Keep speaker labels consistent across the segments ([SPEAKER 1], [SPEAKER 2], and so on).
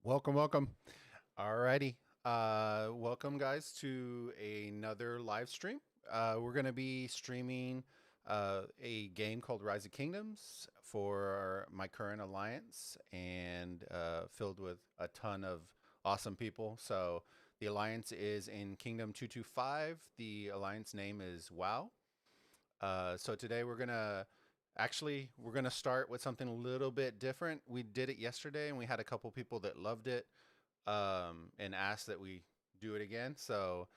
[SPEAKER 1] Welcome, welcome. Alrighty. Welcome guys to another live stream. We're gonna be streaming a game called Rise of Kingdoms for my current alliance and filled with a ton of awesome people. So the alliance is in Kingdom 225. The alliance name is WoW. So today we're gonna start with something a little bit different. We did it yesterday and we had a couple people that loved it and asked that we do it again. So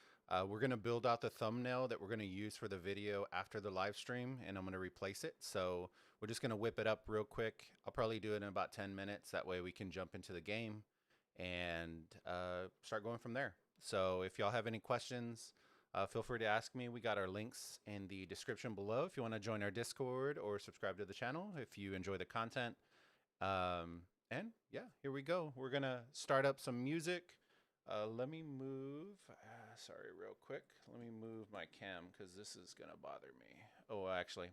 [SPEAKER 1] we're gonna build out the thumbnail that we're gonna use for the video after the live stream, and I'm gonna replace it. So we're just gonna whip it up real quick. I'll probably do it in about 10 minutes. That way we can jump into the game and start going from there. So if y'all have any questions, feel free to ask me. We got our links in the description below if you want to join our Discord or subscribe to the channel if you enjoy the content. And yeah, here we go. We're going to start up some music. Let me move. Sorry, real quick. Let me move my cam because this is going to bother me. Oh, actually,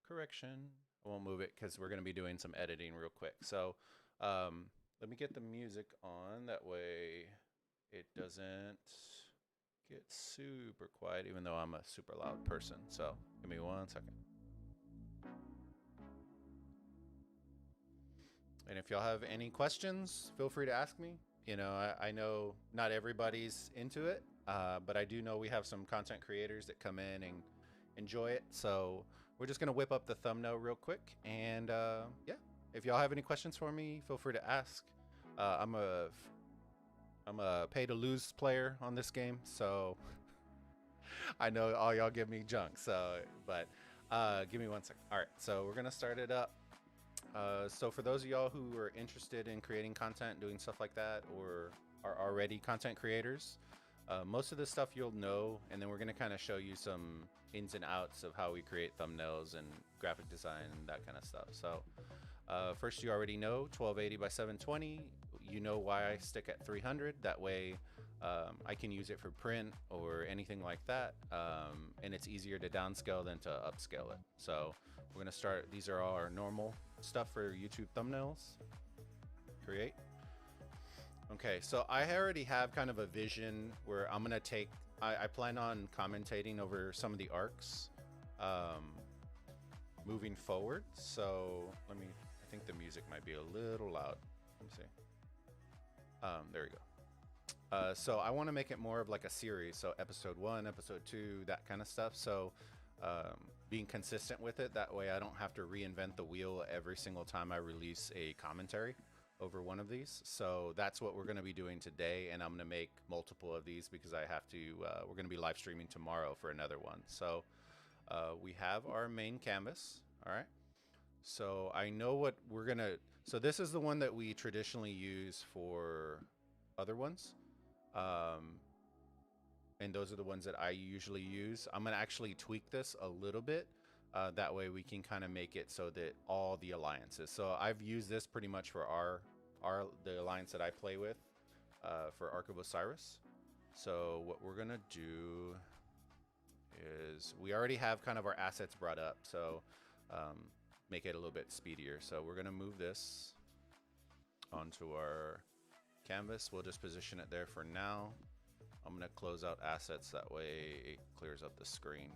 [SPEAKER 1] correction. I won't move it because we're going to be doing some editing real quick. So let me get the music on. That way it doesn't get super quiet, even though I'm a super loud person. So give me 1 second. And if y'all have any questions, feel free to ask me. You know, I know not everybody's into it, but I do know we have some content creators that come in and enjoy it. So we're just gonna whip up the thumbnail real quick, and yeah, if y'all have any questions for me, feel free to ask. I'm a pay to lose player on this game, so I know all y'all give me junk. So, but give me 1 second. All right, so we're gonna start it up. So for those of y'all who are interested in creating content, doing stuff like that, or are already content creators, most of this stuff you'll know, and then we're gonna kind of show you some ins and outs of how we create thumbnails and graphic design and that kind of stuff. So first, you already know 1280 by 720. You know why I stick at 300. That way I can use it for print or anything like that. And it's easier to downscale than to upscale it. So we're going to start. These are all our normal stuff for YouTube thumbnails. Create. Okay, so I already have kind of a vision where I'm going to take, I plan on commentating over some of the arcs moving forward. So I think the music might be a little loud. Let me see. There we go. So I want to make it more of like a series. So episode 1, episode 2, that kind of stuff. So being consistent with it, that way I don't have to reinvent the wheel every single time I release a commentary over one of these. So that's what we're going to be doing today, and I'm going to make multiple of these because I have to. We're going to be live streaming tomorrow for another one. So we have our main canvas. All right. So I know what we're going to. So this is the one that we traditionally use for other ones. And those are the ones that I usually use. I'm going to actually tweak this a little bit. That way we can kind of make it so that all the alliances. So I've used this pretty much for the alliance that I play with for Ark of Osiris. So what we're going to do is we already have kind of our assets brought up. So make it a little bit speedier. So we're going to move this onto our canvas. We'll just position it there for now. I'm going to close out assets. That way it clears up the screen.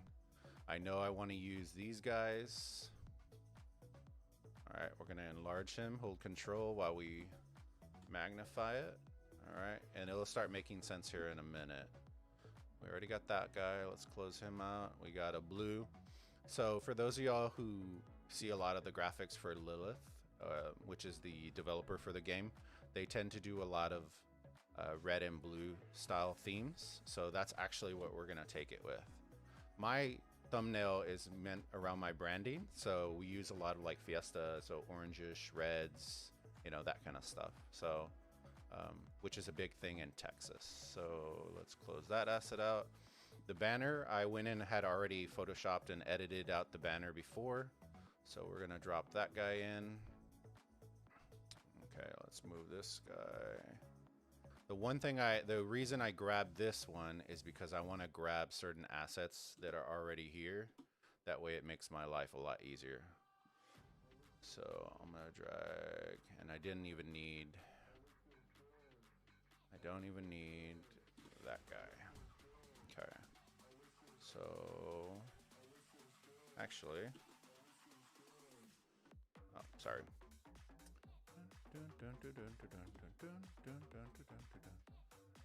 [SPEAKER 1] I know I want to use these guys. All right, we're going to enlarge him. Hold control while we magnify it. All right, and it'll start making sense here in a minute. We already got that guy. Let's close him out. We got a blue. So for those of y'all who see a lot of the graphics for Lilith, which is the developer for the game, they tend to do a lot of red and blue style themes. So that's actually what we're gonna take it with. My thumbnail is meant around my branding, so we use a lot of like Fiesta, so orangish, reds, you know, that kind of stuff. So which is a big thing in Texas. So let's close that asset out. The banner, I went in and had already photoshopped and edited out the banner before. So we're gonna drop that guy in. Okay, let's move this guy. The reason I grabbed this one is because I want to grab certain assets that are already here. That way it makes my life a lot easier. So I'm gonna drag, and I didn't even need I don't even need that guy. Okay. So, actually, oh, sorry.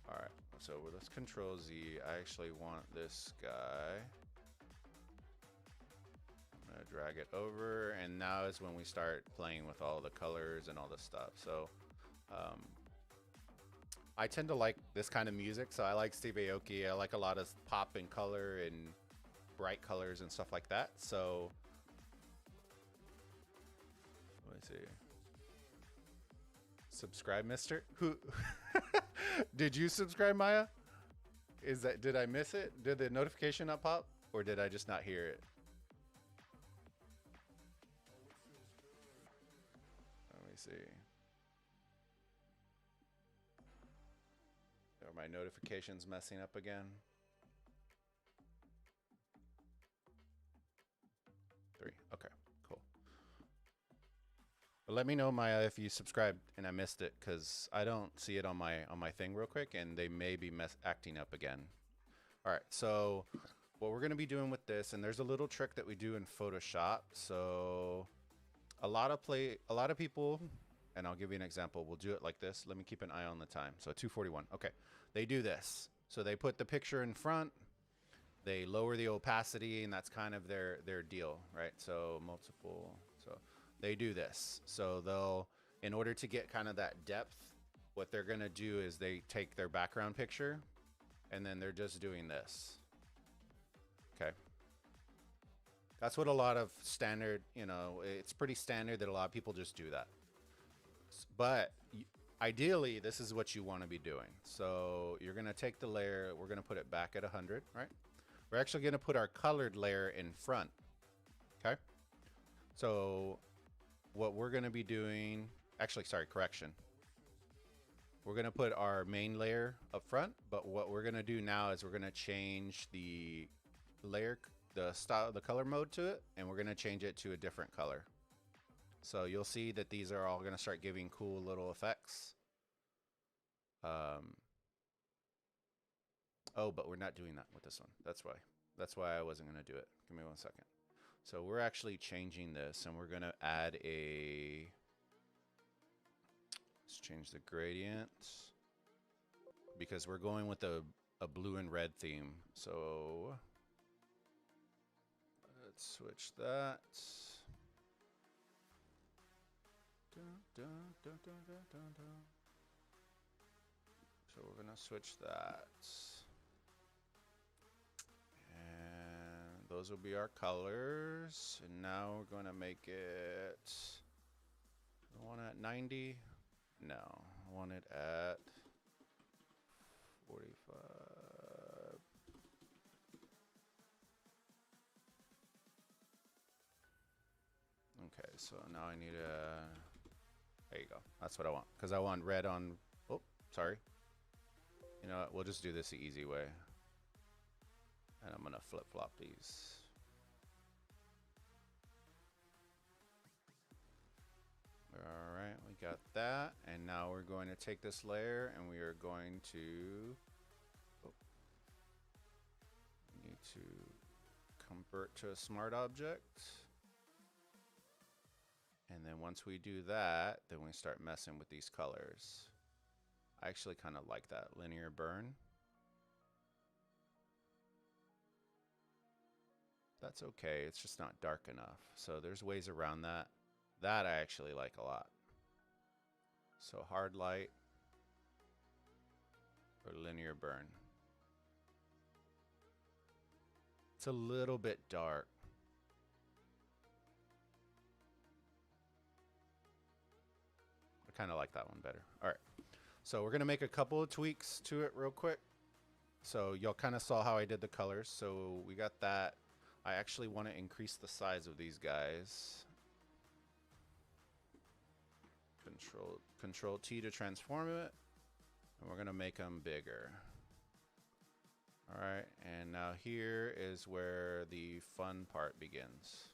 [SPEAKER 1] All right, so let's Control Z. I actually want this guy. I'm gonna drag it over, and now is when we start playing with all the colors and all the stuff. So, I tend to like this kind of music, so I like Steve Aoki. I like a lot of pop and color and bright colors and stuff like that. So, let me see. Subscribe, mister. Who did you subscribe, Maya? Is that, did I miss it? Did the notification not pop, or did I just not hear it? Let me see. Are my notifications messing up again? 3. Okay, cool. But let me know, Maya, if you subscribed and I missed it, because I don't see it on my thing real quick, and they may be acting up again. All right, so what we're going to be doing with this, and there's a little trick that we do in Photoshop. So a lot of people, and I'll give you an example, will do it like this. Let me keep an eye on the time. So 2:41. Okay, they do this. So they put the picture in front, they lower the opacity, and that's kind of their deal, right? So multiple, so they do this. So they'll, in order to get kind of that depth, what they're going to do is they take their background picture, and then they're just doing this. Okay. That's what a lot of standard, you know, it's pretty standard that a lot of people just do that. But ideally, this is what you want to be doing. So you're going to take the layer, we're going to put it back at 100, right? We're actually going to put our colored layer in front. Okay. So what we're going to be doing, actually, sorry, correction. We're going to put our main layer up front, but what we're going to do now is we're going to change the layer, the style, the color mode to it, and we're going to change it to a different color. So you'll see that these are all going to start giving cool little effects. Oh, but we're not doing that with this one. That's why I wasn't going to do it. Give me 1 second. So we're actually changing this, and we're going to add a, let's change the gradient, because we're going with a blue and red theme. So let's switch that. So we're going to switch that. And those will be our colors. And now we're going to make it, I want it at 90. No, I want it at 45. Okay, so now I need a, there you go. That's what I want, because I want red on, oh, sorry. You know what, we'll just do this the easy way. And I'm gonna flip-flop these. All right, we got that. And now we're going to take this layer and we are going to, oh, we need to convert to a smart object. And then once we do that, then we start messing with these colors. I actually kind of like that linear burn. That's okay, it's just not dark enough. So there's ways around that. That I actually like a lot. So hard light or linear burn. It's a little bit dark. I kind of like that one better. All right. So we're going to make a couple of tweaks to it real quick. So y'all kind of saw how I did the colors. So we got that. I actually want to increase the size of these guys. Control T to transform it. And we're going to make them bigger. All right. And now here is where the fun part begins.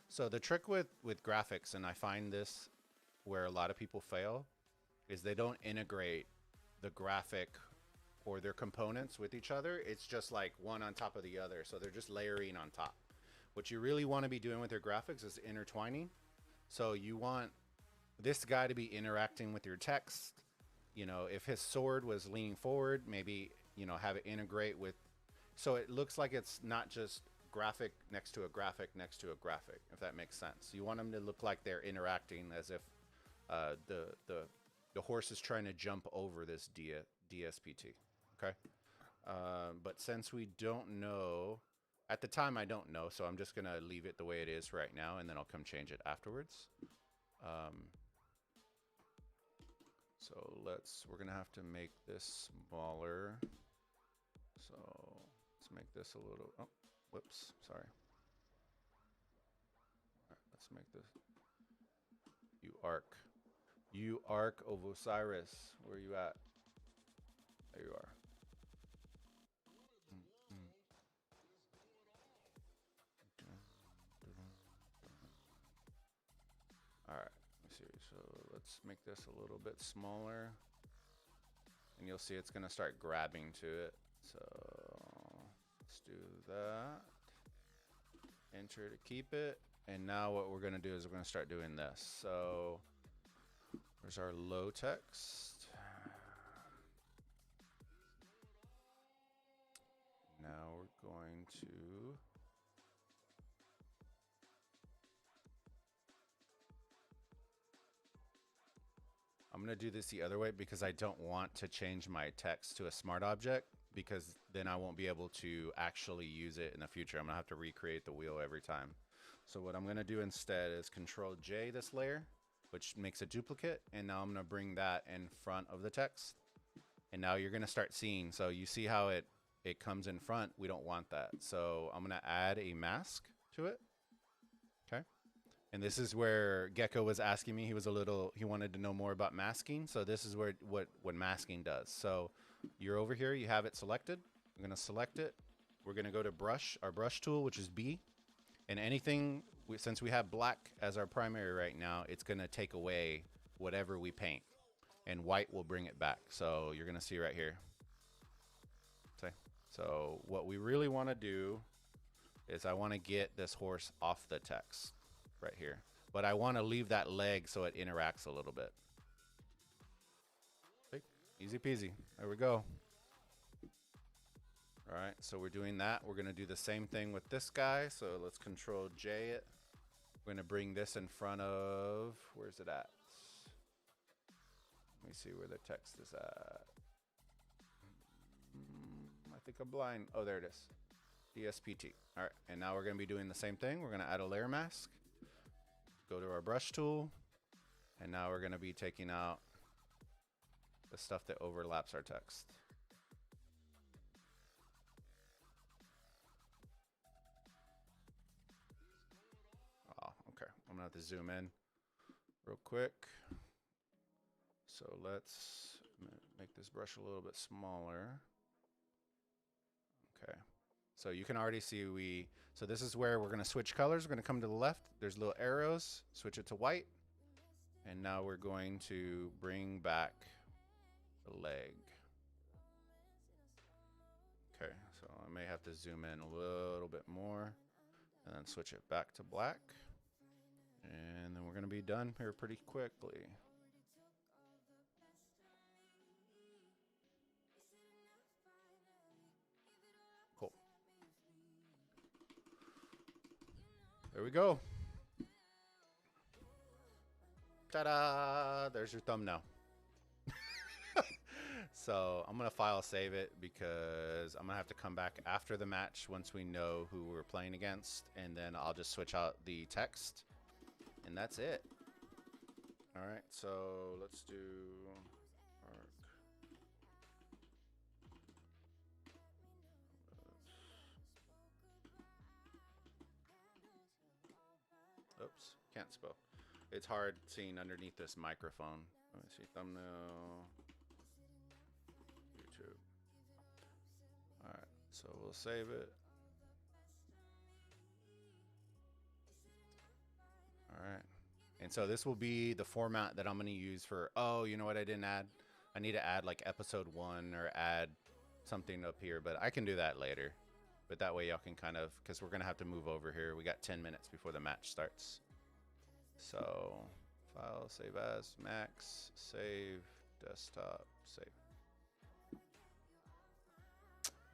[SPEAKER 1] So the trick with graphics, and I find this where a lot of people fail, is they don't integrate the graphic or their components with each other. It's just like one on top of the other. So they're just layering on top. What you really want to be doing with your graphics is intertwining. So you want this guy to be interacting with your text. You know, if his sword was leaning forward, maybe, you know, have it integrate with, so it looks like it's not just graphic next to a graphic next to a graphic, if that makes sense. You want them to look like they're interacting as if the horse is trying to jump over this DSPT. Okay. But since we don't know, at the time I don't know, so I'm just going to leave it the way it is right now, and then I'll come change it afterwards. So we're going to have to make this smaller. So let's make this a little, oh, whoops, sorry. All right, let's make this, you Ark of Osiris, where are you at? There you are. All right, let's see. So let's make this a little bit smaller, and you'll see it's gonna start grabbing to it. So let's do that. Enter to keep it. And now what we're gonna do is we're gonna start doing this. So there's our low text. Now we're going to, I'm going to do this the other way because I don't want to change my text to a smart object, because then I won't be able to actually use it in the future. I'm going to have to recreate the wheel every time. So what I'm going to do instead is Control J this layer, which makes a duplicate. And now I'm going to bring that in front of the text. And now you're going to start seeing, so you see how it comes in front. We don't want that. So I'm going to add a mask to it. Okay. And this is where Gecko was asking me. He wanted to know more about masking. So this is where what masking does. So you're over here, you have it selected. I'm going to select it. We're going to go to brush, our brush tool, which is B. And anything, since we have black as our primary right now, it's going to take away whatever we paint. And white will bring it back. So you're going to see right here. Okay. So what we really want to do is I want to get this horse off the text right here. But I want to leave that leg so it interacts a little bit. Okay. Easy peasy. There we go. All right, so we're doing that. We're going to do the same thing with this guy. So let's Control J it. We're going to bring this in front of, where's it at? Let me see where the text is at. I think I'm blind. Oh, there it is. DSPT. All right, and now we're going to be doing the same thing. We're going to add a layer mask. Go to our brush tool. And now we're going to be taking out the stuff that overlaps our text. Oh, okay. I'm going to have to zoom in real quick. So let's make this brush a little bit smaller. Okay. So you can already see so this is where we're going to switch colors. We're going to come to the left. There's little arrows. Switch it to white. And now we're going to bring back the leg. Okay. So I may have to zoom in a little bit more and then switch it back to black. And then we're going to be done here pretty quickly. There we go. Ta-da! There's your thumbnail. So I'm going to file save it because I'm going to have to come back after the match once we know who we're playing against. And then I'll just switch out the text. And that's it. All right, so let's do Ark. Oops, can't spell. It's hard seeing underneath this microphone. Let me see, thumbnail, YouTube. All right, so we'll save it. All right, and so this will be the format that I'm going to use for, oh, you know what I didn't add? I need to add like episode 1 or add something up here, but I can do that later. But that way y'all can kind of, because we're going to have to move over here. We got 10 minutes before the match starts. So, file, save as, max, save, desktop, save.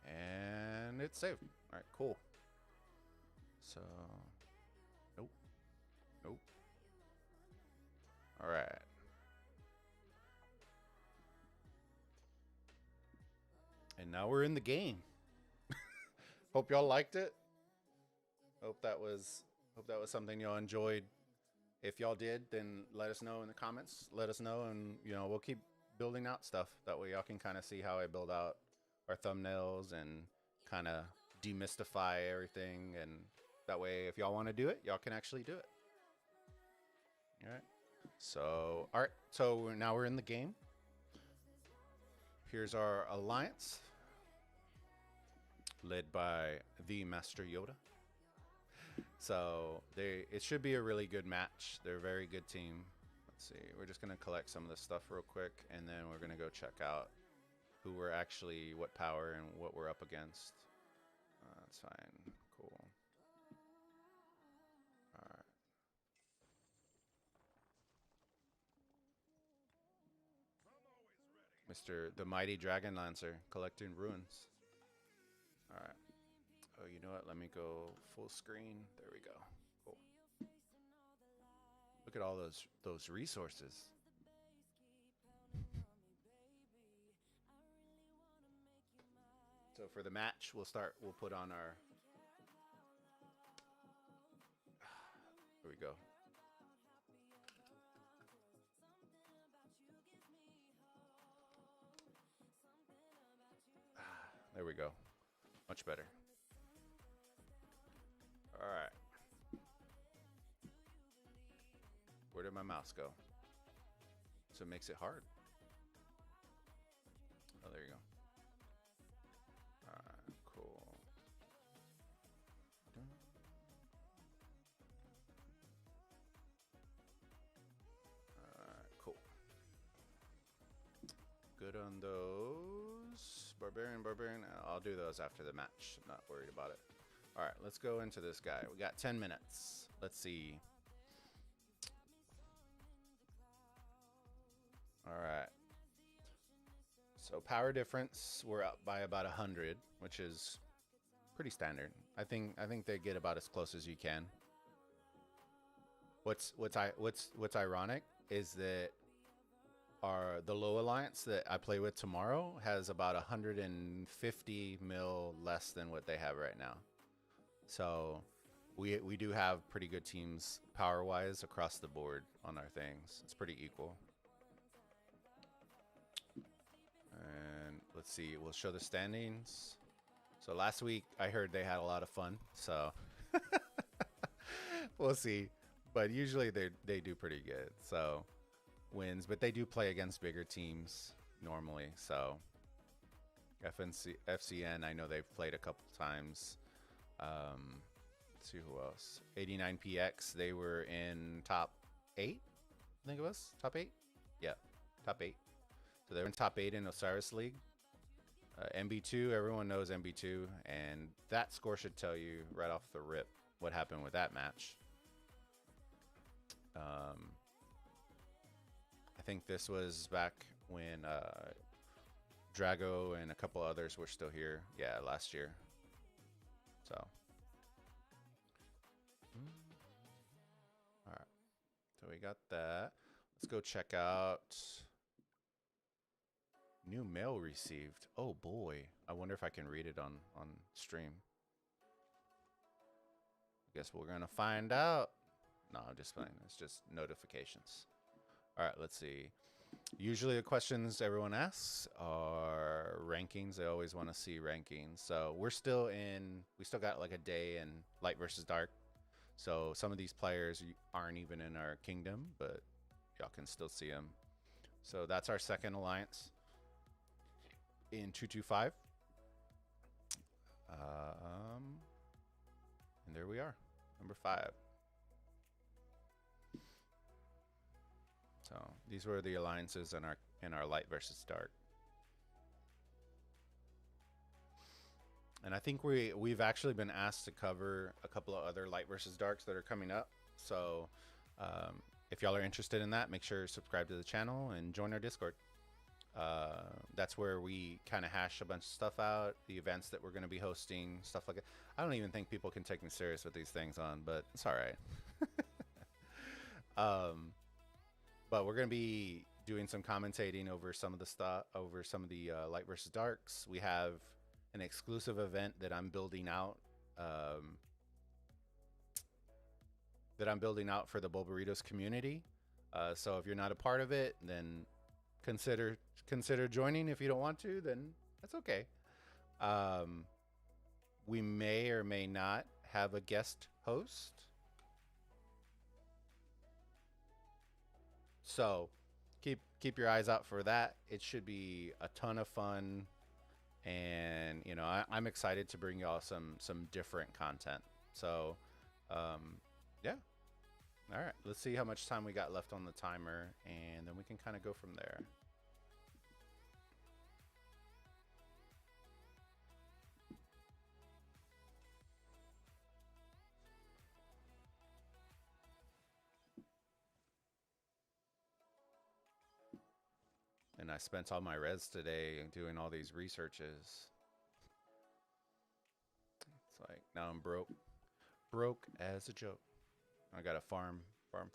[SPEAKER 1] And it's saved. All right, cool. So, nope. Nope. All right. And now we're in the game. Hope y'all liked it. Hope that was something y'all enjoyed. If y'all did, then let us know in the comments. Let us know, and we'll keep building out stuff. That way y'all can kind of see how I build out our thumbnails and kind of demystify everything. And that way, if y'all want to do it, y'all can actually do it. All right. So, all right. So now we're in the game. Here's our alliance, led by the Master Yoda. So it should be a really good match. They're a very good team. Let's see. We're just gonna collect some of this stuff real quick, and then we're gonna go check out who we're actually, what power, and what we're up against. That's fine. Cool. All right. Mr. the Mighty Dragon Lancer, collecting ruins. All right. Oh, you know what? Let me go full screen. There we go. Cool. Look at all those resources. So for the match, we'll put on our... There we go. There we go. Much better. All right. Where did my mouse go? So it makes it hard. Oh, there you go. All right, cool. All right, cool. Good on those. Barbarian. I'll do those after the match. I'm not worried about it. All right, let's go into this guy. We got 10 minutes. Let's see. All right. So power difference, we're up by about 100, which is pretty standard. I think they get about as close as you can. What's ironic is that the low alliance that I play with tomorrow has about 150 mil less than what they have right now. So we do have pretty good teams power wise across the board on our things. It's pretty equal. And let's see, we'll show the standings. So last week I heard they had a lot of fun, so we'll see. But usually they do pretty good. So wins, but they do play against bigger teams normally. So FCN, I know they've played a couple times. Let's see who else. 89PX, they were in top 8, I think it was top 8. Yeah, top 8. So they were in top 8 in Osiris League. MB2, everyone knows MB2, and that score should tell you right off the rip what happened with that match. I think this was back when Drago and a couple others were still here. Yeah, last year. So. All right. So we got that. Let's go check out new mail received. Oh boy. I wonder if I can read it on stream. I guess we're going to find out. No, I'm just playing. It's just notifications. All right, let's see. Usually the questions everyone asks are rankings. They always want to see rankings. So we still got like a day in light versus dark. So some of these players aren't even in our kingdom, but y'all can still see them. So that's our second alliance in 225. And there we are, number 5. So these were the alliances in our in our light versus dark. And I think we've actually been asked to cover a couple of other light versus darks that are coming up. So if y'all are interested in that, make sure to subscribe to the channel and join our Discord. That's where we kind of hash a bunch of stuff out, the events that we're going to be hosting, stuff like that. I don't even think people can take me serious with these things on, but it's all right. But we're going to be doing some commentating over some of the stuff, over some of the light versus darks. We have an exclusive event that I'm building out, for the Bulbaritos community. So if you're not a part of it, then consider joining. If you don't want to, then that's okay. We may or may not have a guest host. So keep your eyes out for that. It should be a ton of fun, and you know, I'm excited to bring y'all some different content. So yeah. All right, let's see how much time we got left on the timer, and then we can kind of go from there. And I spent all my res today doing all these researches. It's like, now I'm broke as a joke. I got to farm. All right.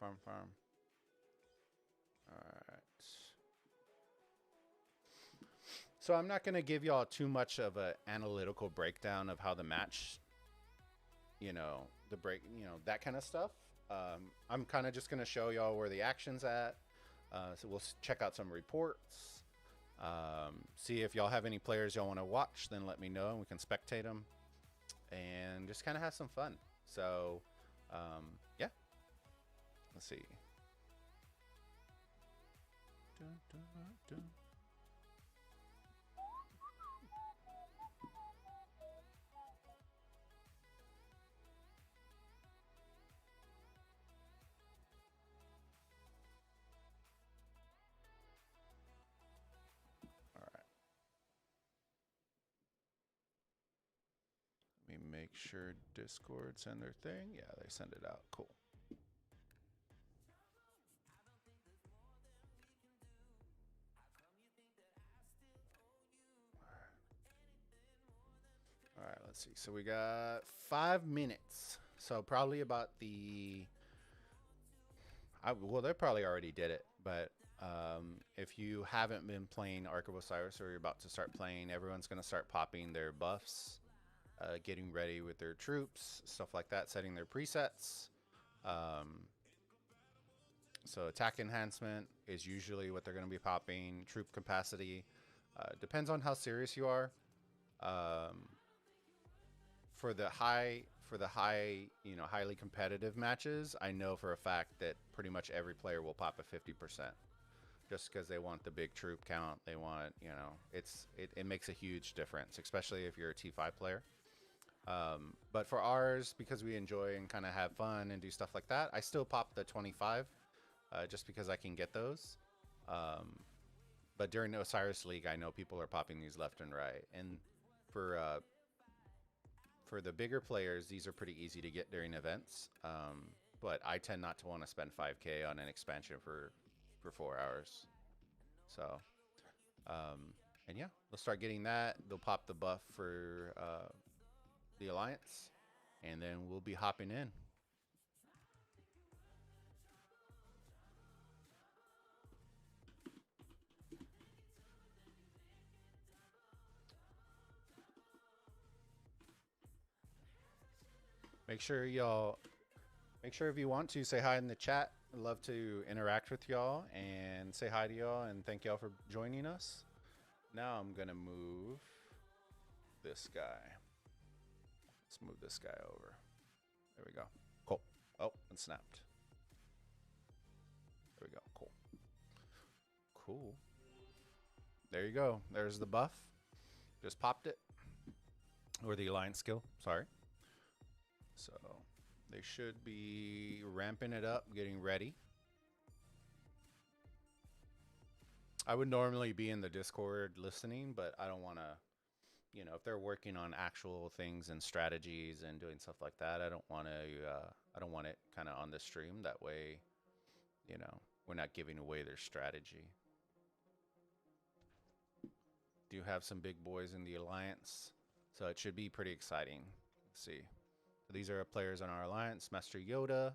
[SPEAKER 1] So I'm not going to give y'all too much of an analytical breakdown of how the match, you know, that kind of stuff. I'm kind of just going to show y'all where the action's at. So we'll check out some reports. See if y'all have any players y'all want to watch, then let me know and we can spectate them. And just kind of have some fun. So, yeah. Let's see. All right. Let me make sure Discord send their thing. Yeah, they send it out. Cool. All right, let's see. So we got 5 minutes. So probably about well, they probably already did it, but if you haven't been playing Ark of Osiris or you're about to start playing, everyone's going to start popping their buffs, getting ready with their troops, stuff like that, setting their presets. So attack enhancement is usually what they're going to be popping. Troop capacity depends on how serious you are. For the high, you know, highly competitive matches, I know for a fact that pretty much every player will pop a 50%, just because they want the big troop count. They want, you know, it makes a huge difference, especially if you're a T5 player. But for ours, because we enjoy and kind of have fun and do stuff like that, I still pop the 25, just because I can get those. But during the Osiris League, I know people are popping these left and right, and for the bigger players, these are pretty easy to get during events. But I tend not to want to spend 5K on an expansion for 4 hours. So, and yeah, they'll start getting that. They'll pop the buff for the Alliance, and then we'll be hopping in. Make sure if you want to, say hi in the chat. I'd love to interact with y'all and say hi to y'all and thank y'all for joining us. Now I'm gonna move this guy. Let's move this guy over. There we go. Cool. Oh, it snapped. There we go. Cool. Cool. There you go. There's the buff. Just popped it. Or the Alliance skill. Sorry. So they should be ramping it up, getting ready. I would normally be in the Discord listening, but I don't want to, you know, if they're working on actual things and strategies and doing stuff like that, I don't want to, I don't want it kind of on the stream. That way, you know, we're not giving away their strategy. Do have some big boys in the alliance, so it should be pretty exciting. Let's see. So these are players on our alliance: Master Yoda,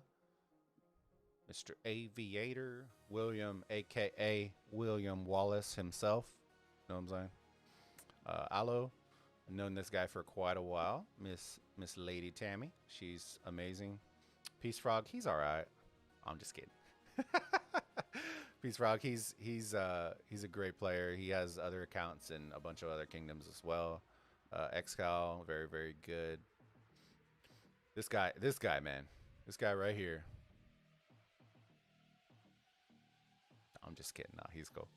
[SPEAKER 1] Mr. Aviator, William, aka William Wallace himself. Know what I'm saying? Aloe, I've known this guy for quite a while. Miss Lady Tammy, she's amazing. Peace Frog, he's all right. I'm just kidding. Peace Frog, he's a great player. He has other accounts in a bunch of other kingdoms as well. Excal, very good. This guy, man, this guy right here. I'm just kidding. Nah, he's cool.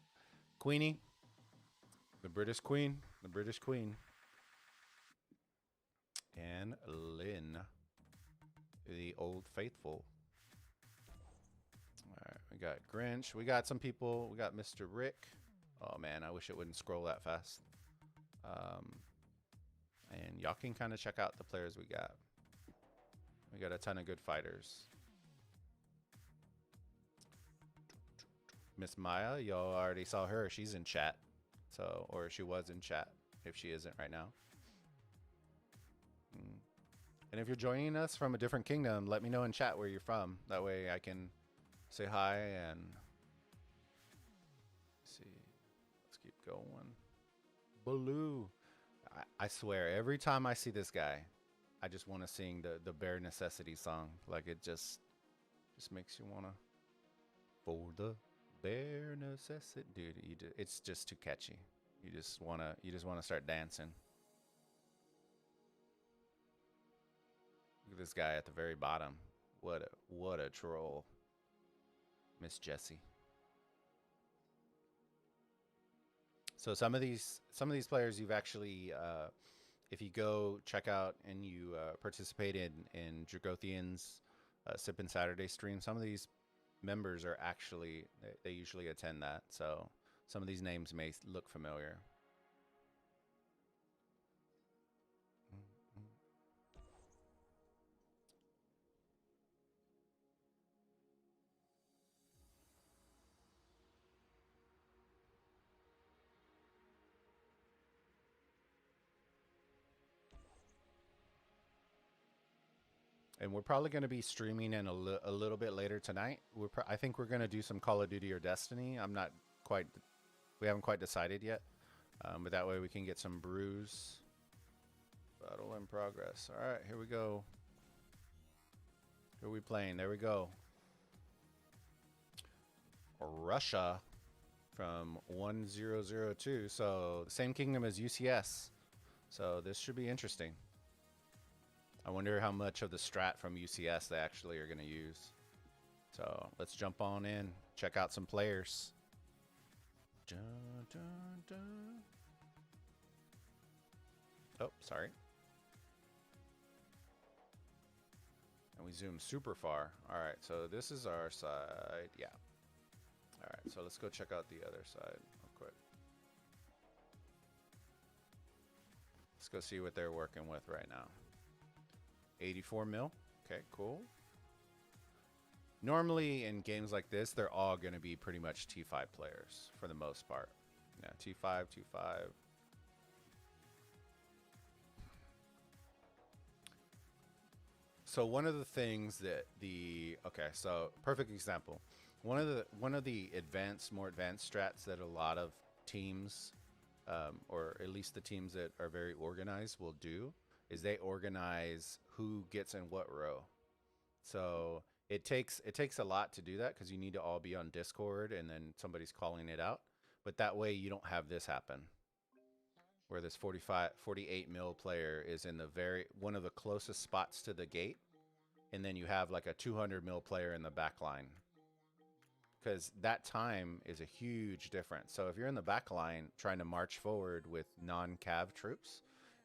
[SPEAKER 1] Queenie, the British Queen, and Lynn, the Old Faithful. All right, we got Grinch. We got some people. We got Mr. Rick. Oh man, I wish it wouldn't scroll that fast. And y'all can kind of check out the players we got. We got a ton of good fighters. Miss Maya, y'all already saw her. She's in chat. So, or she was in chat if she isn't right now. And if you're joining us from a different kingdom, let me know in chat where you're from. That way I can say hi and see. Let's keep going. Baloo. I swear, every time I see this guy, I just want to sing the Bare Necessity song. Like it just makes you want to. For the bare necessity, dude. It's just too catchy. You just wanna start dancing. Look at this guy at the very bottom. What a troll, Miss Jessie. So some of these players you've actually, if you go check out and you participate in Dragothian's Sippin' Saturday stream, some of these members are actually, they usually attend that. So some of these names may look familiar. And we're probably going to be streaming in a little bit later tonight. I think we're going to do some Call of Duty or Destiny. We haven't quite decided yet. But that way we can get some brews. Battle in progress. All right, here we go. Who are we playing? There we go. Russia from 1002. So the same kingdom as UCS. So this should be interesting. I wonder how much of the strat from UCS they actually are going to use. So let's jump on in, check out some players. Dun, dun, dun. Oh, sorry. And we zoom super far. All right, so this is our side. Yeah. All right, so let's go check out the other side real quick. Let's go see what they're working with right now. 84 mil. Okay, cool. Normally in games like this, they're all going to be pretty much T5 players for the most part. Yeah, T5, T5. So one of the things that so perfect example. One of the more advanced strats that a lot of teams, or at least the teams that are very organized, will do is they organize who gets in what row. So it takes a lot to do that because you need to all be on Discord and then somebody's calling it out. But that way you don't have this happen, where this 48 mil player is in one of the closest spots to the gate, and then you have like a 200 mil player in the back line. Because that time is a huge difference. So if you're in the back line trying to march forward with non-cav troops,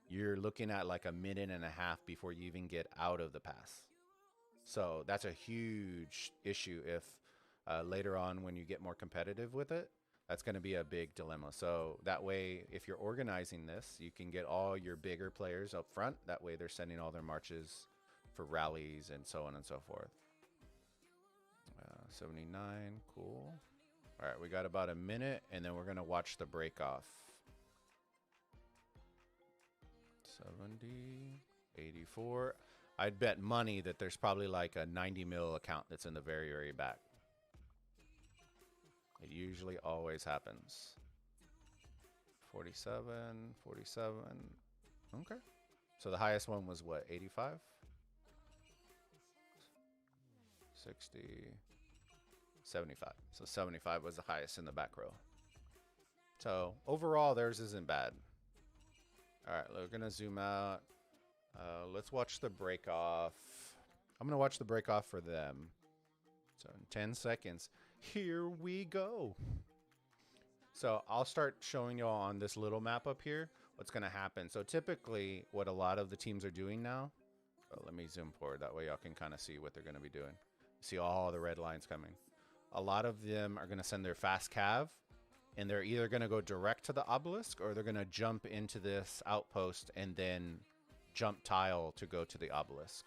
[SPEAKER 1] you're looking at like a minute and a half before you even get out of the pass. So that's a huge issue if later on when you get more competitive with it, That's going to be a big dilemma. So that way, if you're organizing this, you can get all your bigger players up front. That way they're sending all their marches for rallies and so on and so forth. 79, cool. All right, we got about a minute, and then we're going to watch the break off. 70, 84. I'd bet money that there's probably like a 90 mil account that's in the very, very back. It usually always happens. 47, 47. Okay. So the highest one was what, 85? 60, 75. So 75 was the highest in the back row. So overall, theirs isn't bad. All right, we're going to zoom out. Let's watch the break off. I'm going to watch the break off for them. So in 10 seconds, here we go. So I'll start showing y'all on this little map up here what's going to happen. So typically what a lot of the teams are doing now, let me zoom forward. That way y'all can kind of see what they're going to be doing. See all the red lines coming. A lot of them are going to send their fast cav, and they're either going to go direct to the obelisk or they're going to jump into this outpost and then jump tile to go to the obelisk.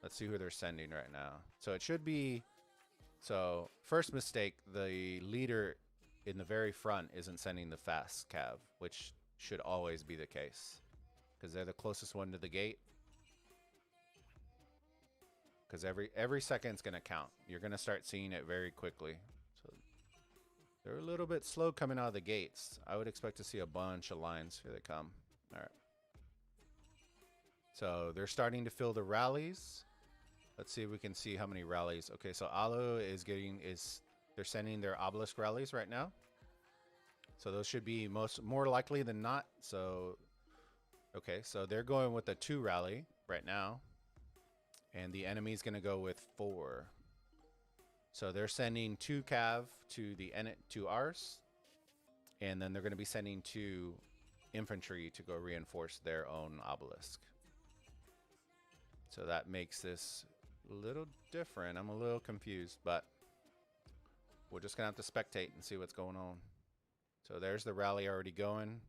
[SPEAKER 1] Let's see who they're sending right now. So it should be, so first mistake, the leader in the very front isn't sending the fast cav, which should always be the case because they're the closest one to the gate. Because every second's going to count. You're going to start seeing it very quickly. So they're a little bit slow coming out of the gates. I would expect to see a bunch of lines. Here they come. All right. So they're starting to fill the rallies. Let's see if we can see how many rallies. Okay, so Alu is they're sending their obelisk rallies right now. So those should be more likely than not. So, okay, so they're going with a 2 rally right now. And the enemy's going to go with 4. So they're sending 2 cav to ours. And then they're going to be sending 2 infantry to go reinforce their own obelisk. So that makes this a little different. I'm a little confused, but we're just going to have to spectate and see what's going on. So there's the rally already going.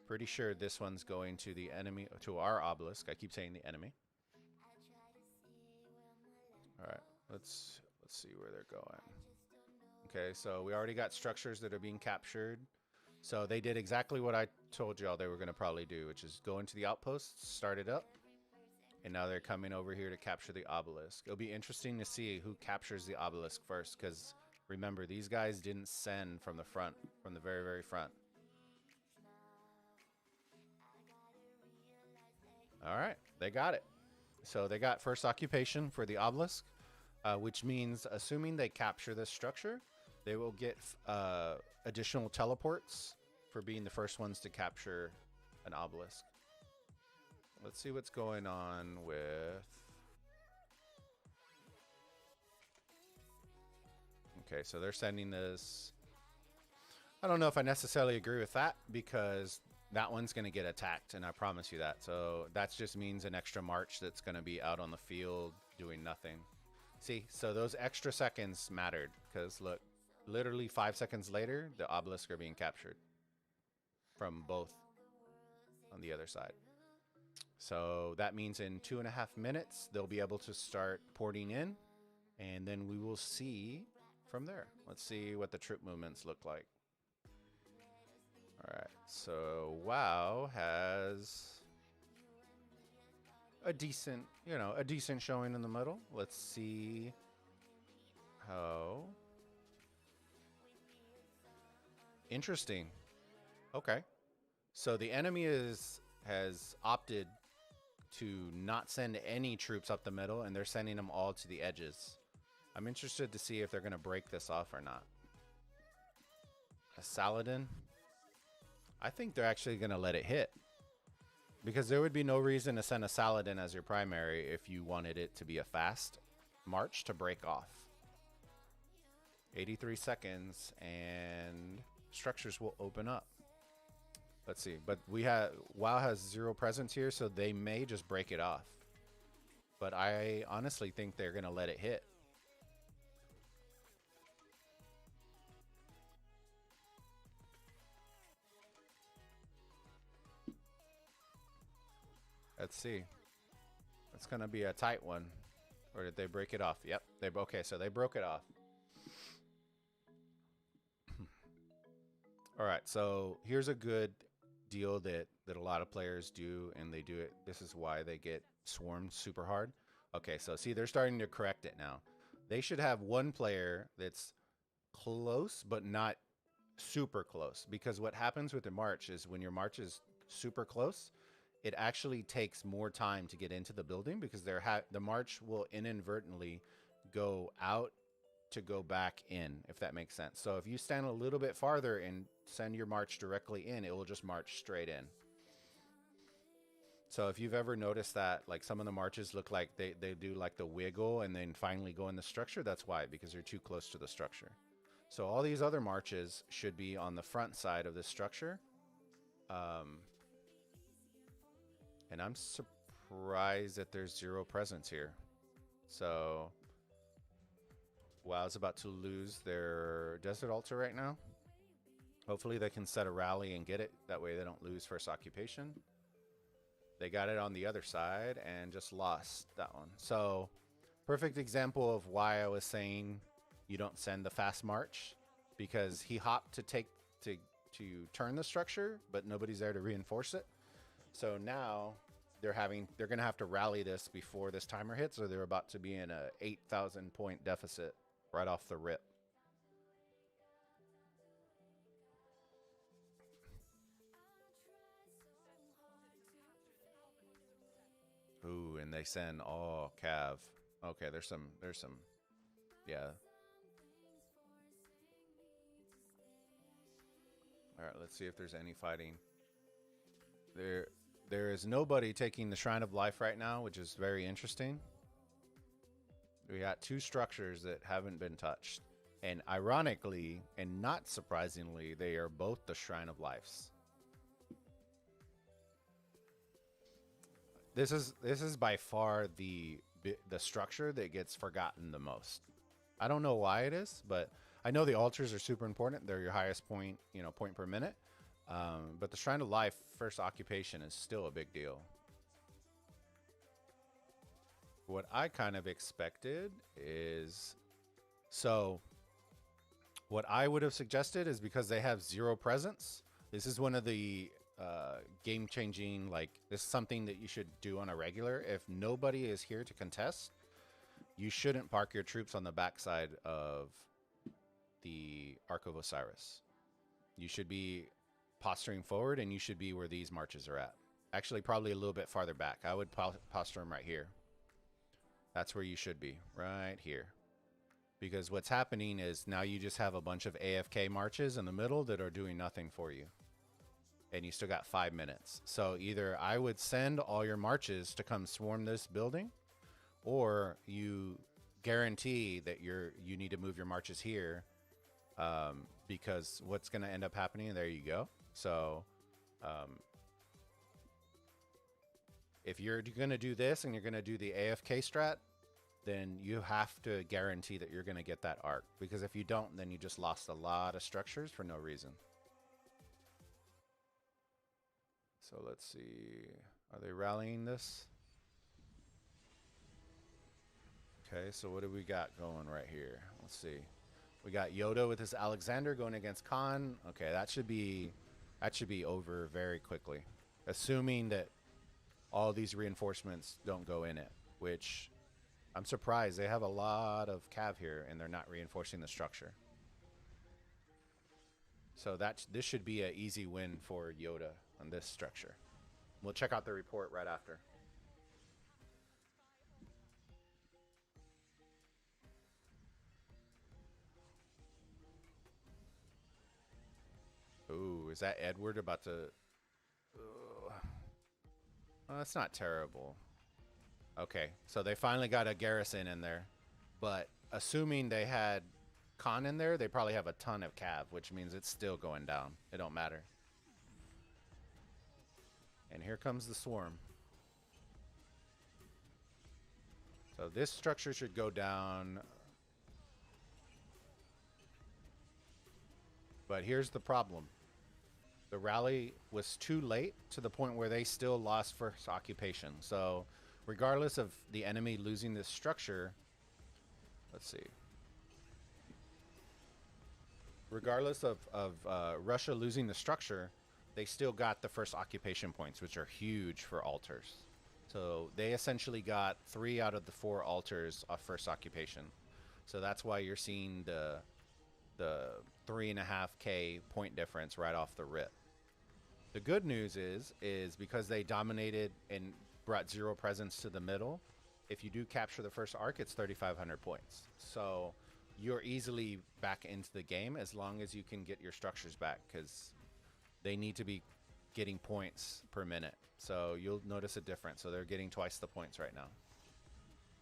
[SPEAKER 1] Pretty sure this one's going to the enemy, to our obelisk. I keep saying the enemy. All right, let's see where they're going. Okay, so we already got structures that are being captured. So they did exactly what I told y'all they were going to probably do, which is go into the outposts, start it up, and now they're coming over here to capture the obelisk. It'll be interesting to see who captures the obelisk first, because remember, these guys didn't send from the front, from the very, very front. All right, they got it. So they got first occupation for the obelisk, which means assuming they capture this structure, they will get additional teleports for being the first ones to capture an obelisk. Let's see what's going on with... Okay, so they're sending this. I don't know if I necessarily agree with that because that one's going to get attacked, and I promise you that. So that just means an extra march that's going to be out on the field doing nothing. See, so those extra seconds mattered because look, literally 5 seconds later, the obelisk are being captured from both on the other side. So that means in 2.5 minutes, they'll be able to start porting in, and then we will see from there. Let's see what the troop movements look like. All right, so WoW has a decent, a decent showing in the middle. Let's see how. Interesting. Okay, so the enemy has opted to not send any troops up the middle, and they're sending them all to the edges. I'm interested to see if they're going to break this off or not. A Saladin. I think they're actually going to let it hit. Because there would be no reason to send a Saladin as your primary if you wanted it to be a fast march to break off. 83 seconds and structures will open up. Let's see. But WoW has 0 presence here, so they may just break it off. But I honestly think they're going to let it hit. Let's see. It's going to be a tight one. Or did they break it off? Yep. Okay, so they broke it off. All right, so here's a good deal that a lot of players do, and they do it. This is why they get swarmed super hard. Okay, so see, they're starting to correct it now. They should have one player that's close, but not super close. Because what happens with the march is when your march is super close, it actually takes more time to get into the building because the march will inadvertently go out to go back in, if that makes sense. So if you stand a little bit farther and send your march directly in, it will just march straight in. So if you've ever noticed that, like some of the marches look like they do like the wiggle and then finally go in the structure, that's why, because they're too close to the structure. So all these other marches should be on the front side of this structure. And I'm surprised that there's 0 presence here. So WoW's about to lose their desert altar right now. Hopefully they can set a rally and get it. That way they don't lose first occupation. They got it on the other side and just lost that one. So perfect example of why I was saying you don't send the fast march, because he hopped to turn the structure, but nobody's there to reinforce it. So now they're going to have to rally this before this timer hits, or they're about to be in a 8,000 point deficit right off the rip. Ooh, and they send Cav. Okay, there's some, yeah. All right, let's see if there's any fighting. There is nobody taking the Shrine of Life right now, which is very interesting. We got 2 structures that haven't been touched. And ironically, and not surprisingly, they are both the Shrine of Lives. This is by far the structure that gets forgotten the most. I don't know why it is, but I know the altars are super important. They're your highest point, point per minute. But the Shrine of Life first occupation is still a big deal. What I kind of expected is, so what I would have suggested is, because they have 0 presence, this is one of the game changing, like this is something that you should do on a regular. If nobody is here to contest, you shouldn't park your troops on the backside of the Ark of Osiris. You should be posturing forward, and you should be where these marches are at. Actually, probably a little bit farther back. I would posture them right here. That's where you should be, right here. Because what's happening is now you just have a bunch of AFK marches in the middle that are doing nothing for you. And you still got 5 minutes. So either I would send all your marches to come swarm this building, or you guarantee that you need to move your marches here, because what's going to end up happening, there you go. So if you're going to do this and you're going to do the AFK strat, then you have to guarantee that you're going to get that arc. Because if you don't, then you just lost a lot of structures for no reason. So let's see. Are they rallying this? Okay, so what do we got going right here? Let's see. We got Yoda with his Alexander going against Khan. Okay, that should be over very quickly. Assuming that all these reinforcements don't go in it, which I'm surprised. They have a lot of cav here and they're not reinforcing the structure. So this should be an easy win for Yoda on this structure. We'll check out the report right after. Ooh, is that Edward about to... Well, that's not terrible. Okay, so they finally got a garrison in there. But assuming they had Khan in there, they probably have a ton of cav, which means it's still going down. It don't matter. And here comes the swarm. So this structure should go down. But here's the problem. The rally was too late to the point where they still lost first occupation. So regardless of the enemy losing this structure, let's see. Regardless of Russia losing the structure, they still got the first occupation points, which are huge for altars. So they essentially got 3 out of the 4 altars of first occupation. So that's why you're seeing the 3.5K point difference right off the rip. The good news is because they dominated and brought 0 presence to the middle, if you do capture the first arc, it's 3,500 points. So you're easily back into the game as long as you can get your structures back, because they need to be getting points per minute. So you'll notice a difference. So they're getting twice the points right now.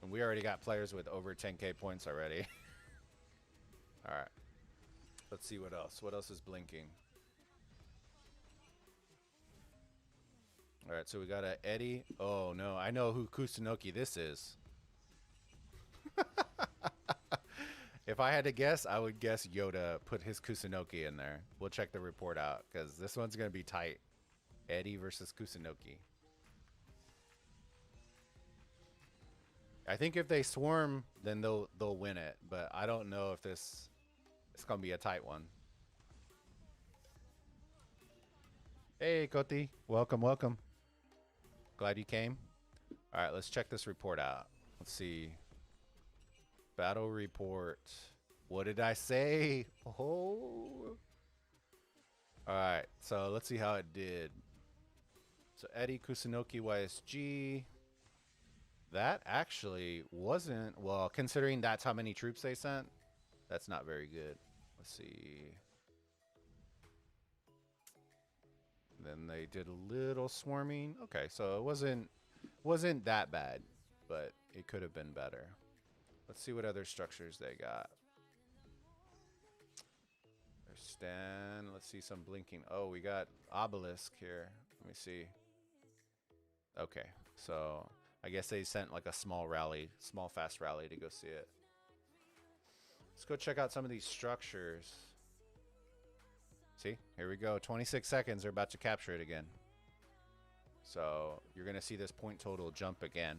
[SPEAKER 1] And we already got players with over 10K points already. All right. Let's see what else. What else is blinking? All right, so we got a Eddie. Oh, no. I know who Kusunoki this is. If I had to guess, I would guess Yoda put his Kusunoki in there. We'll check the report out, because this one's going to be tight. Eddie versus Kusunoki. I think if they swarm, then they'll win it. But I don't know if it's going to be a tight one. Hey, Koti. Welcome, welcome. Glad you came. All right, let's check this report out. Let's see. Battle report. What did I say? Oh. All right, so let's see how it did. So Eddie Kusunoki YSG. That actually wasn't, well, considering that's how many troops they sent, that's not very good. Let's see. Then they did a little swarming. Okay, so it wasn't that bad, but it could have been better. Let's see what other structures they got. There's Stan. Let's see some blinking. Oh, we got Obelisk here. Let me see. Okay, so I guess they sent like a small rally, small fast rally to go see it. Let's go check out some of these structures. See, here we go. 26 seconds. They're about to capture it again. So you're going to see this point total jump again.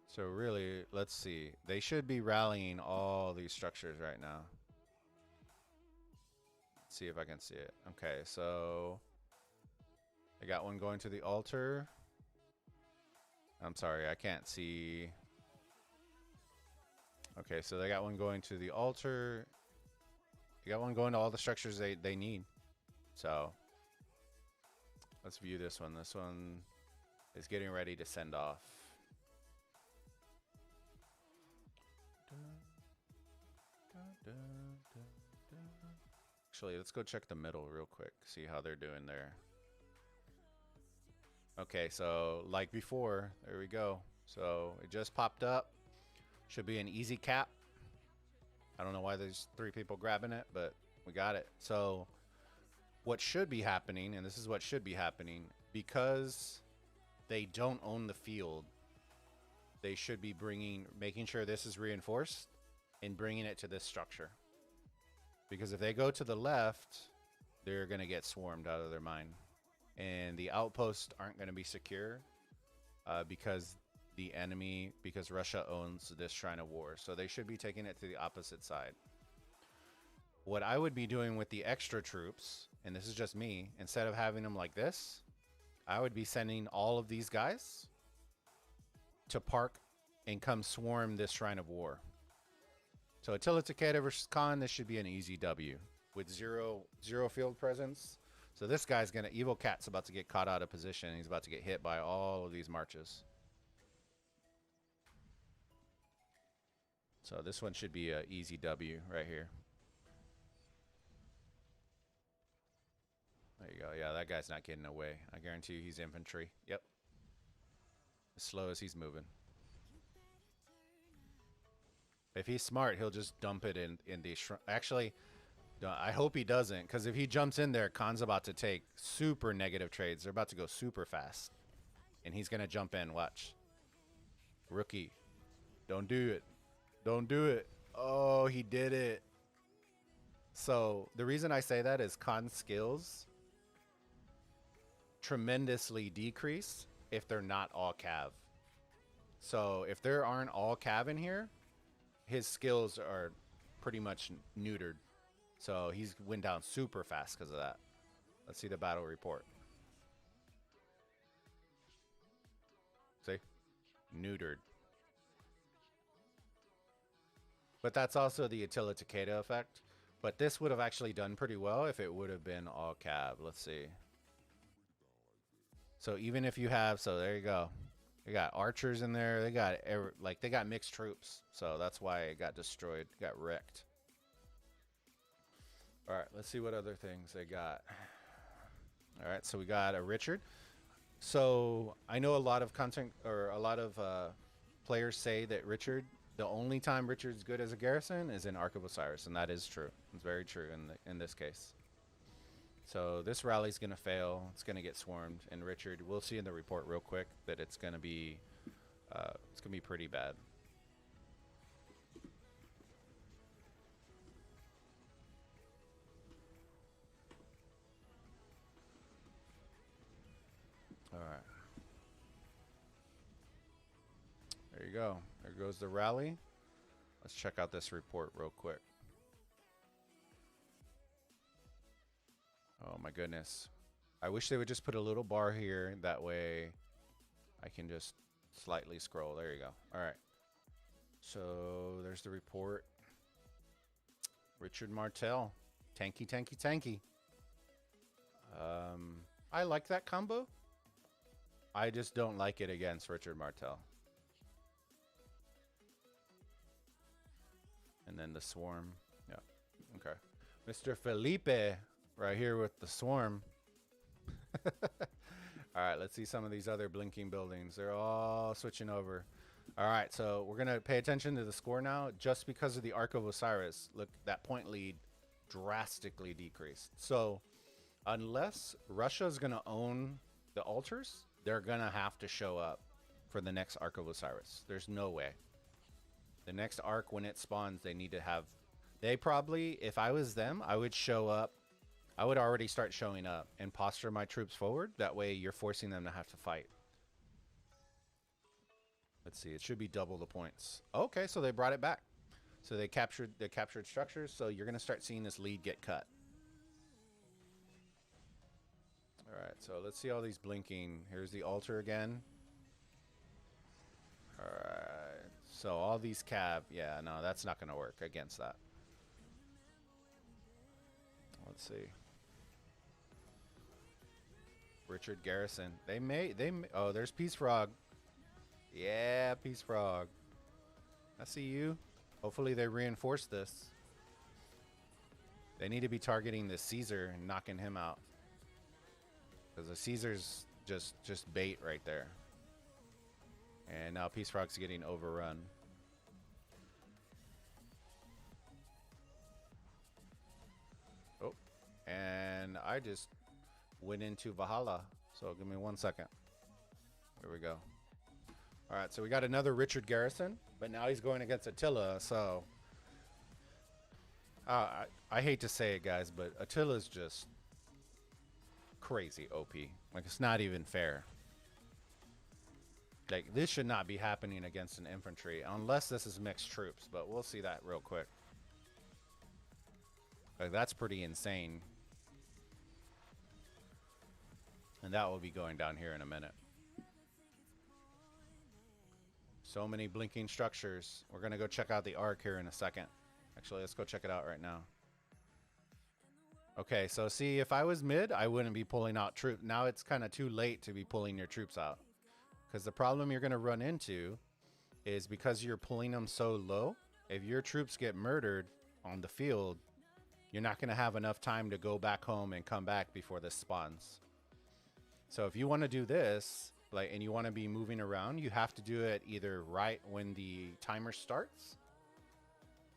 [SPEAKER 1] So really, let's see. They should be rallying all these structures right now. Let's see if I can see it. Okay, so I got one going to the altar. I'm sorry, I can't see. Okay, so they got one going to the altar. You got one going to all the structures they need. So let's view this one. This one is getting ready to send off. Actually, let's go check the middle real quick. See how they're doing there. Okay, so like before, there we go. So it just popped up. Should be an easy cap. I don't know why there's 3 people grabbing it, but we got it. So what should be happening, and this is what should be happening, because they don't own the field, they should be making sure this is reinforced and bringing it to this structure. Because if they go to the left, they're going to get swarmed out of their mind. And the outposts aren't going to be secure because Russia owns this Shrine of War. So they should be taking it to the opposite side. What I would be doing with the extra troops, and this is just me, instead of having them like this, I would be sending all of these guys to park and come swarm this Shrine of War. So until it's Takeda versus Khan, this should be an easy W with zero field presence. So this guy's gonna, Evil Cat's about to get caught out of position. He's about to get hit by all of these marches. So this one should be an easy W right here. There you go. Yeah, that guy's not getting away. I guarantee you he's infantry. Yep. As slow as he's moving. If he's smart, he'll just dump it in the... Actually, I hope he doesn't, because if he jumps in there, Khan's about to take super negative trades. They're about to go super fast. And he's going to jump in. Watch. Rookie. Don't do it. Don't do it. Oh, he did it. So the reason I say that is con skills tremendously decrease if they're not all cav. So if there aren't all cav in here, his skills are pretty much neutered. So he's went down super fast because of that. Let's see the battle report. See? Neutered. But that's also the Attila Takeda effect. But this would have actually done pretty well if it would have been all cav. Let's see. So even if you have, so there you go. They got archers in there. They got they got mixed troops. So that's why it got destroyed, got wrecked. All right, let's see what other things they got. All right, so we got a Richard. So I know a lot of content or a lot of players say that Richard, the only time Richard's good as a garrison is in Ark of Osiris, and that is true. It's very true in this case. So this rally's gonna fail. It's gonna get swarmed, and Richard, we'll see in the report real quick that it's gonna be pretty bad. All right. There you go. There goes the rally. Let's check out this report real quick. Oh my goodness. I wish they would just put a little bar here. That way I can just slightly scroll. There you go. All right. So there's the report. Richard Martel. Tanky, tanky, tanky. I like that combo. I just don't like it against Richard Martel. And then the swarm. Yeah. Okay. Mr. Felipe right here with the swarm. All right, let's see some of these other blinking buildings. They're all switching over. All right, so we're going to pay attention to the score now. Just because of the Ark of Osiris, look, that point lead drastically decreased. So unless Russia's going to own the altars, they're going to have to show up for the next Ark of Osiris. There's no way. The next Ark, when it spawns, they need to have... They probably, if I was them, I would show up. I would already start showing up and posture my troops forward. That way you're forcing them to have to fight. Let's see. It should be double the points. Okay, so they brought it back. So they captured structures. So you're going to start seeing this lead get cut. All right, so let's see all these blinking. Here's the altar again. All right. So all these cav. Yeah, no, that's not going to work against that. Let's see. Richard Garrison. They may. Oh, there's Peace Frog. Yeah, Peace Frog. I see you. Hopefully they reinforce this. They need to be targeting the Caesar and knocking him out. Because the Caesar's just bait right there. And now Peace Frog's getting overrun. Oh, and I just went into Valhalla. So give me 1 second. There we go. All right, so we got another Richard Garrison, but now he's going against Attila. So I hate to say it, guys, but Attila's just crazy OP. Like, it's not even fair. Like, this should not be happening against an infantry unless this is mixed troops, but we'll see that real quick. Like, that's pretty insane. And that will be going down here in a minute. So many blinking structures. We're going to go check out the Ark here in a second. Actually, let's go check it out right now. Okay, so see, if I was mid, I wouldn't be pulling out troops. Now it's kind of too late to be pulling your troops out. Because the problem you're going to run into is because you're pulling them so low, if your troops get murdered on the field, you're not going to have enough time to go back home and come back before this spawns. So if you want to do this, like, and you want to be moving around, you have to do it either right when the timer starts.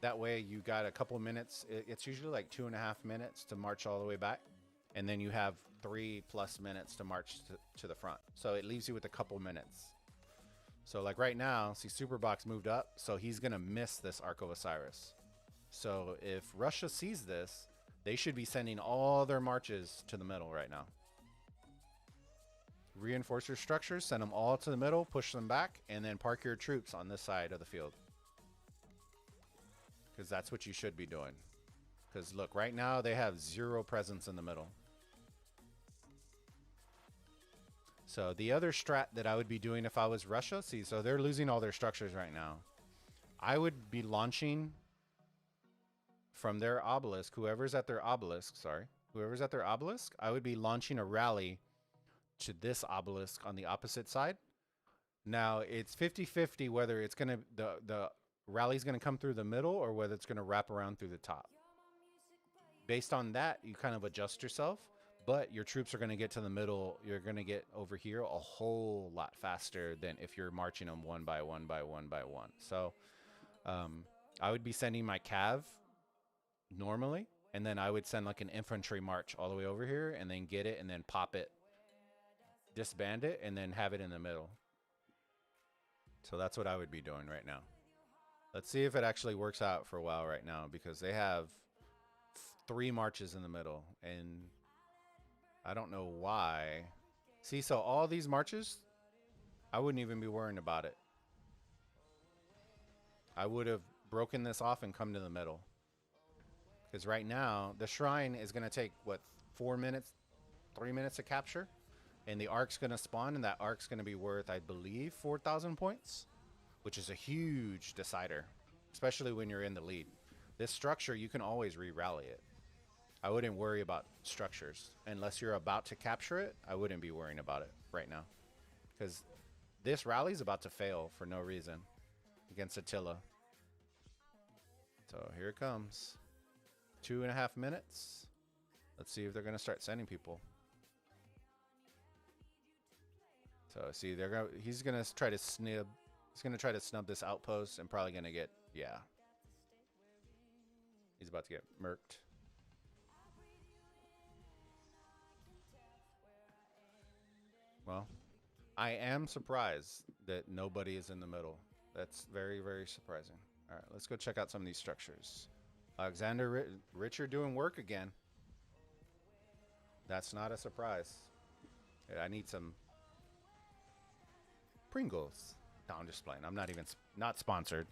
[SPEAKER 1] That way you got a couple minutes. It's usually like 2.5 minutes to march all the way back. And then you have 3+ minutes to march to the front. So it leaves you with a couple minutes. So like right now, see, Superbox moved up. So he's going to miss this Ark of Osiris. So if Russia sees this, they should be sending all their marches to the middle right now. Reinforce your structures, send them all to the middle, push them back, and then park your troops on this side of the field. Because that's what you should be doing. Because look, right now they have zero presence in the middle. So the other strat that I would be doing if I was Russia, see, so they're losing all their structures right now. I would be launching from their obelisk, whoever's at their obelisk, I would be launching a rally to this obelisk on the opposite side. Now it's 50-50 whether it's gonna the rally's gonna come through the middle or whether it's gonna wrap around through the top. Based on that, you kind of adjust yourself, but your troops are gonna get to the middle. You're gonna get over here a whole lot faster than if you're marching them one by one by one by one. So I would be sending my cav normally, and then I would send like an infantry march all the way over here and then get it and then pop it, disband it, and then have it in the middle. So that's what I would be doing right now. Let's see if it actually works out for WoW right now, because they have 3 marches in the middle and I don't know why. See, so all these marches, I wouldn't even be worrying about it. I would have broken this off and come to the middle. Because right now, the shrine is going to take, what, 4 minutes, 3 minutes to capture? And the Ark's going to spawn, and that Ark's going to be worth, I believe, 4,000 points, which is a huge decider, especially when you're in the lead. This structure, you can always re-rally it. I wouldn't worry about structures. Unless you're about to capture it, I wouldn't be worrying about it right now. Because this rally is about to fail for no reason against Attila. So here it comes. 2.5 minutes. Let's see if they're going to start sending people. So see, he's going to try to snub. He's going to try to snub this outpost and probably going to get, yeah. He's about to get murked. Well, I am surprised that nobody is in the middle. That's very, very surprising. All right, let's go check out some of these structures. Alexander Richard doing work again. That's not a surprise. I need some Pringles. No, I'm just playing. I'm not even not sponsored.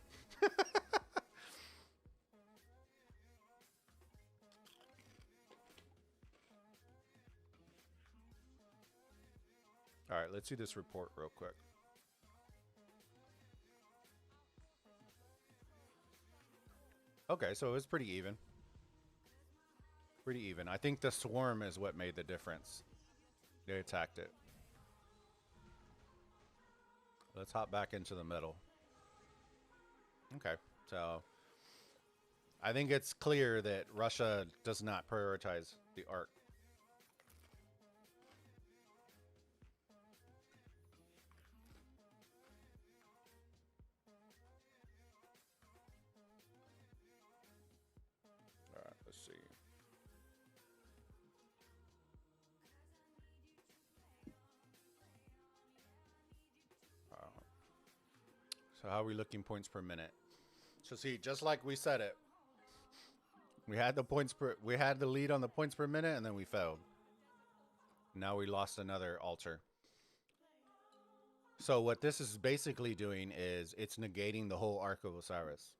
[SPEAKER 1] All right, let's do this report real quick. Okay, so it was pretty even. Pretty even. I think the swarm is what made the difference. They attacked it. Let's hop back into the middle. Okay, so I think it's clear that Russia does not prioritize the Ark. All right, let's see. So how are we looking points per minute? So see, just like we said it, we had the lead on the points per minute, and then we failed. Now we lost another altar. So what this is basically doing is it's negating the whole Ark of Osiris.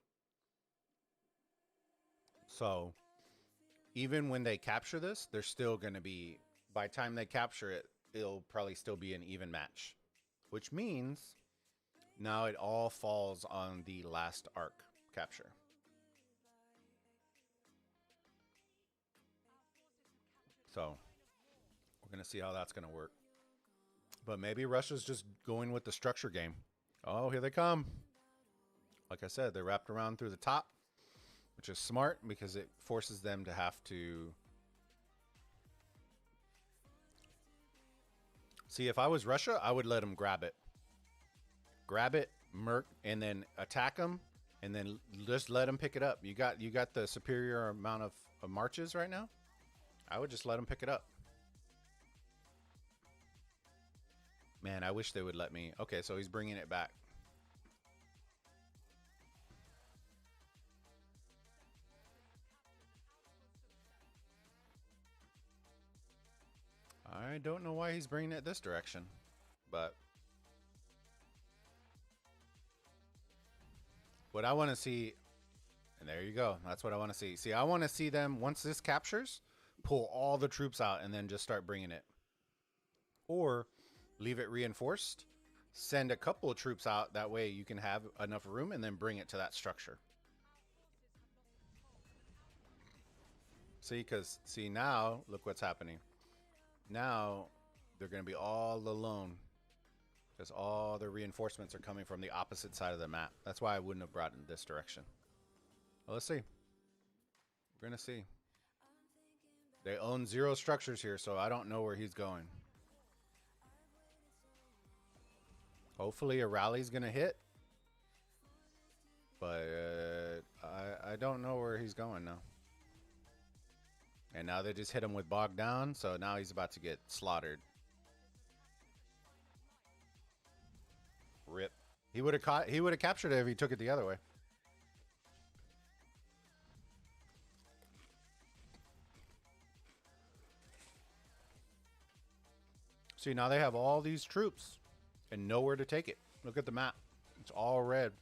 [SPEAKER 1] So even when they capture this, they're still going to be, by the time they capture it, it'll probably still be an even match, which means now it all falls on the last Ark capture. So we're going to see how that's going to work. But maybe Russia's just going with the structure game. Oh, here they come. Like I said, they're wrapped around through the top, which is smart because it forces them to have to... See, if I was Russia, I would let them grab it. Grab it, murk, and then attack them, and then just let them pick it up. You got the superior amount of marches right now. I would just let them pick it up. Man, I wish they would let me. Okay, so he's bringing it back. I don't know why he's bringing it this direction, but what I want to see, and there you go. That's what I want to see. See, I want to see them, once this captures, pull all the troops out and then just start bringing it. Or leave it reinforced, send a couple of troops out. That way you can have enough room and then bring it to that structure. See, because, see, now, look what's happening. Now, they're going to be all alone. Because all the reinforcements are coming from the opposite side of the map. That's why I wouldn't have brought it in this direction. Well, let's see. We're going to see. They own 0 structures here, so I don't know where he's going. Hopefully a rally's going to hit. But I don't know where he's going now. And now they just hit him with bogged down, so now he's about to get slaughtered. Rip. He would have captured it if he took it the other way. See, now they have all these troops and nowhere to take it. Look at the map. It's all red.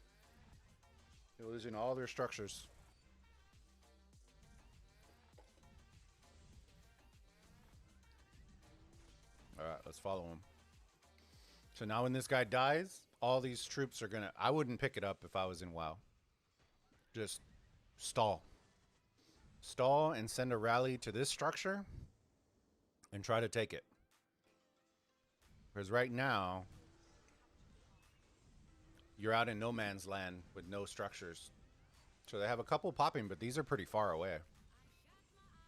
[SPEAKER 1] They're losing all their structures. All right, let's follow him. So now when this guy dies, all these troops are gonna... I wouldn't pick it up if I was in WoW. Just stall. Stall and send a rally to this structure and try to take it. Because right now, you're out in no man's land with no structures. So they have a couple popping, but these are pretty far away.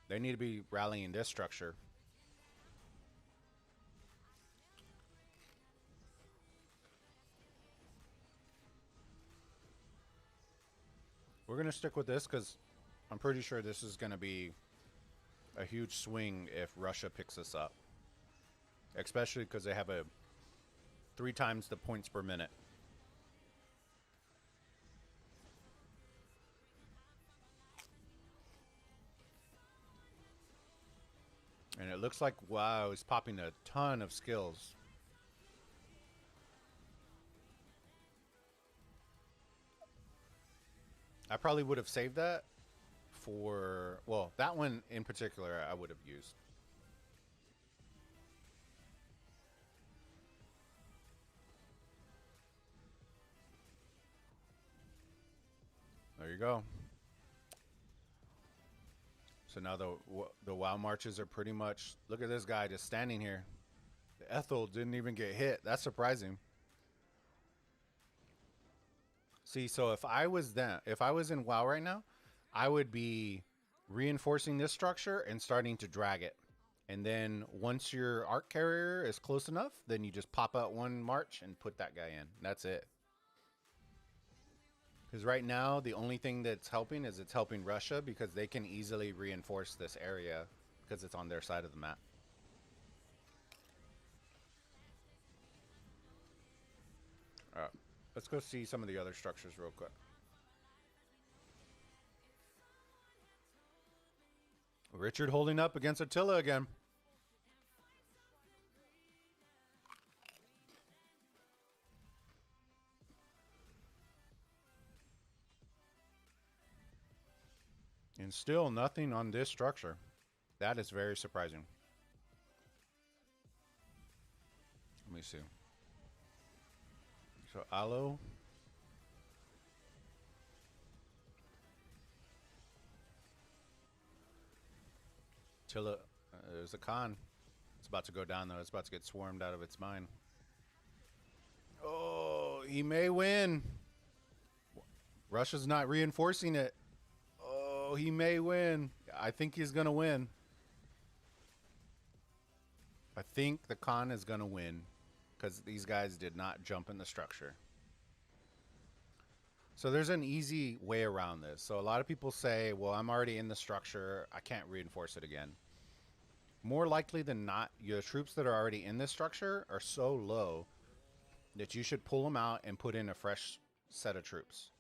[SPEAKER 1] They need to be rallying this structure. We're going to stick with this because I'm pretty sure this is going to be a huge swing if Russia picks us up. Especially because they have 3 times the points per minute. And it looks like WoW is popping a ton of skills. I probably would have saved that for... Well, that one in particular I would have used. There you go. So now the WoW marches are pretty much... Look at this guy just standing here. The Ethel didn't even get hit. That's surprising. See, so if I was in WoW right now, I would be reinforcing this structure and starting to drag it. And then once your arc carrier is close enough, then you just pop out one march and put that guy in. That's it. Because right now, the only thing that's helping is it's helping Russia because they can easily reinforce this area because it's on their side of the map. All right. Let's go see some of the other structures real quick. Richard holding up against Attila again. And still nothing on this structure. That is very surprising. Let me see. So Alo. Attila, there's a Khan. It's about to go down though. It's about to get swarmed out of its mind. Oh, he may win. Russia's not reinforcing it. Oh, he may win. I think he's going to win. I think the Khan is going to win because these guys did not jump in the structure. So there's an easy way around this. So a lot of people say, well, I'm already in the structure. I can't reinforce it again. More likely than not, your troops that are already in this structure are so low that you should pull them out and put in a fresh set of troops.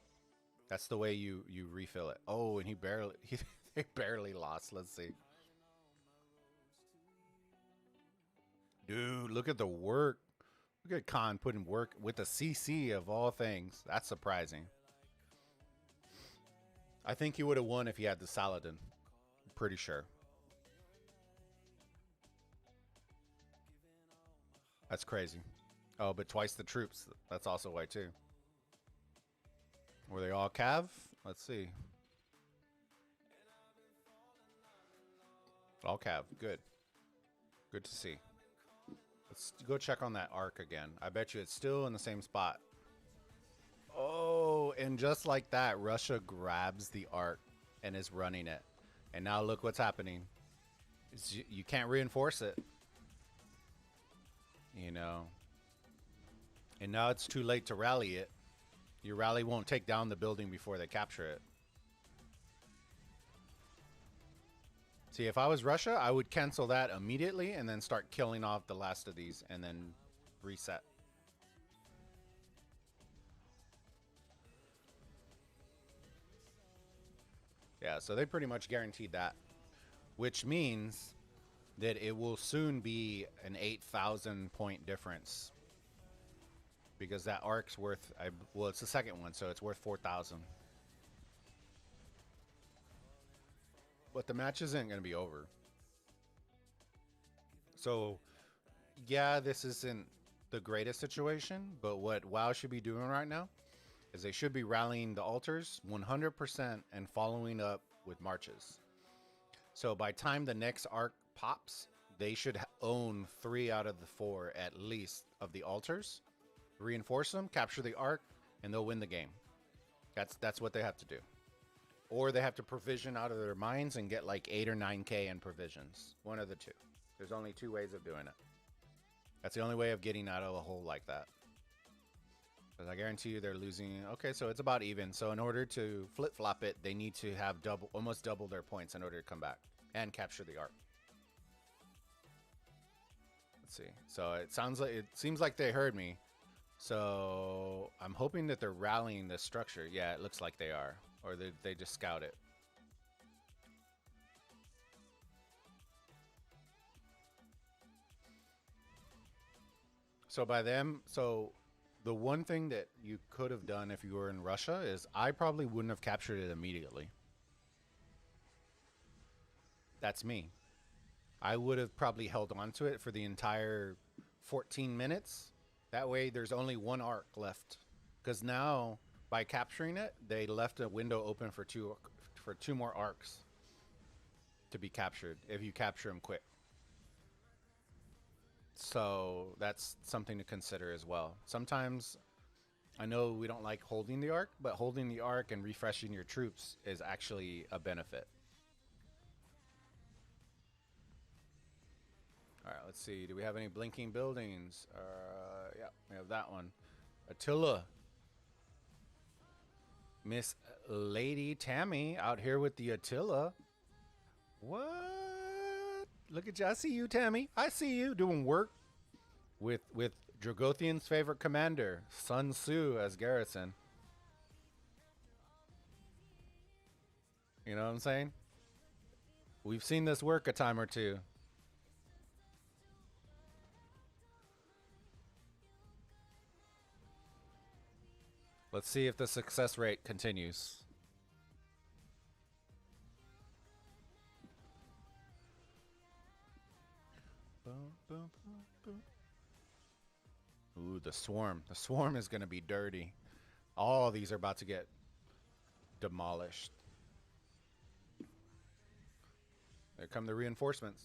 [SPEAKER 1] That's the way you refill it. Oh, and they barely lost. Let's see. Dude, look at the work. Look at Khan putting work with a CC of all things. That's surprising. I think he would have won if he had the Saladin. I'm pretty sure. That's crazy. Oh, but twice the troops. That's also why, too. Were they all Cav? Let's see. All Cav. Good. Good to see. Let's go check on that Ark again. I bet you it's still in the same spot. Oh, and just like that, Russia grabs the Ark and is running it. And now look what's happening. You can't reinforce it. You know. And now it's too late to rally it. Your rally won't take down the building before they capture it. See, if I was Russia, I would cancel that immediately and then start killing off the last of these and then reset. Yeah, so they pretty much guaranteed that, which means that it will soon be an 8,000 point difference because that Ark's worth, well, it's the second one, so it's worth 4,000. But the match isn't going to be over. So, yeah, this isn't the greatest situation, but what WoW should be doing right now is they should be rallying the altars 100% and following up with marches. So by time the next Ark pops, they should own 3 out of the 4 at least of the altars, reinforce them, capture the Ark, and they'll win the game. That's what they have to do. Or they have to provision out of their mines and get like 8 or 9K in provisions. One of the two. There's only 2 ways of doing it. That's the only way of getting out of a hole like that. Because I guarantee you they're losing. Okay, so it's about even. So in order to flip-flop it, they need to have almost double their points in order to come back and capture the Ark. Let's see. So it seems like they heard me. So I'm hoping that they're rallying this structure. Yeah, it looks like they are. Or they just scout it. So by them, so the one thing that you could have done if you were in Russia is I probably wouldn't have captured it immediately. That's me. I would have probably held on to it for the entire 14 minutes. That way there's only 1 Ark left. Because now, by capturing it, they left a window open for two more Arks to be captured if you capture them quick. So that's something to consider as well. Sometimes I know we don't like holding the Ark, but holding the Ark and refreshing your troops is actually a benefit. All right, let's see. Do we have any blinking buildings? Yeah, we have that one. Attila. Miss Lady Tammy out here with the Attila. What? Look at you. I see you, Tammy. I see you doing work with Dragothian's favorite commander, Sun Tzu, as garrison. You know what I'm saying? We've seen this work a time or two. Let's see if the success rate continues. Ooh, the swarm. The swarm is going to be dirty. All these are about to get demolished. There come the reinforcements.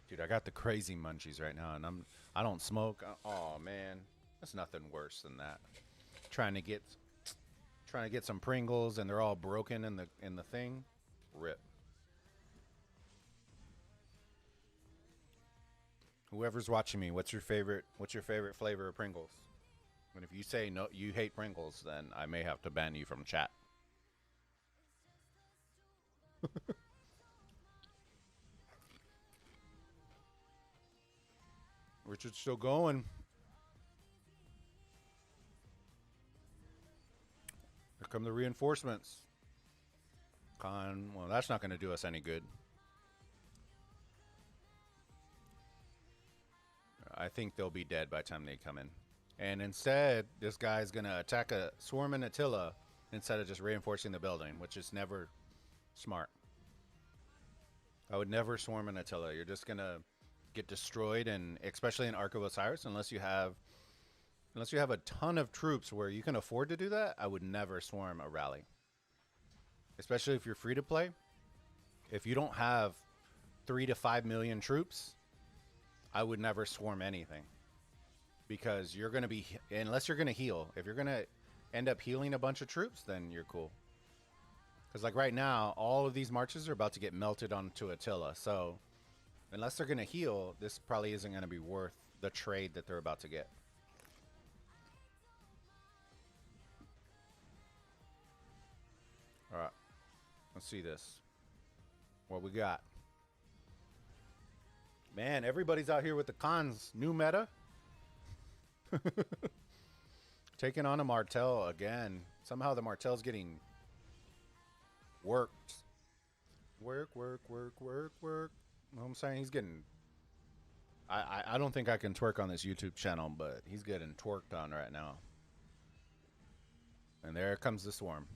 [SPEAKER 1] Dude, I got the crazy munchies right now, and I don't smoke. Oh man, that's nothing worse than that. Trying to get some Pringles, and they're all broken in the thing. Rip. Whoever's watching me, what's your favorite flavor of Pringles? And if you say no, you hate Pringles, then I may have to ban you from chat. Richard's still going. Here come the reinforcements. Con. Well, that's not going to do us any good. I think they'll be dead by the time they come in. And instead, this guy's going to attack a swarm and Attila instead of just reinforcing the building, which is never smart. I would never swarm an Attila. You're just going to get destroyed, and especially in Ark of Osiris, unless you have a ton of troops where you can afford to do that, I would never swarm a rally. Especially if you're free to play. If you don't have 3 to 5 million troops, I would never swarm anything. Because you're going to be, unless you're going to heal. If you're going to end up healing a bunch of troops, then you're cool. Because like right now, all of these marches are about to get melted onto Attila. So unless they're going to heal, this probably isn't going to be worth the trade that they're about to get. All right. Let's see this. What we got? Man, everybody's out here with the cons. New meta. Taking on a Martel again. Somehow the Martel's getting worked. Work. You know what I'm saying? He's getting... I don't think I can twerk on this YouTube channel, but he's getting twerked on right now. And there comes the swarm.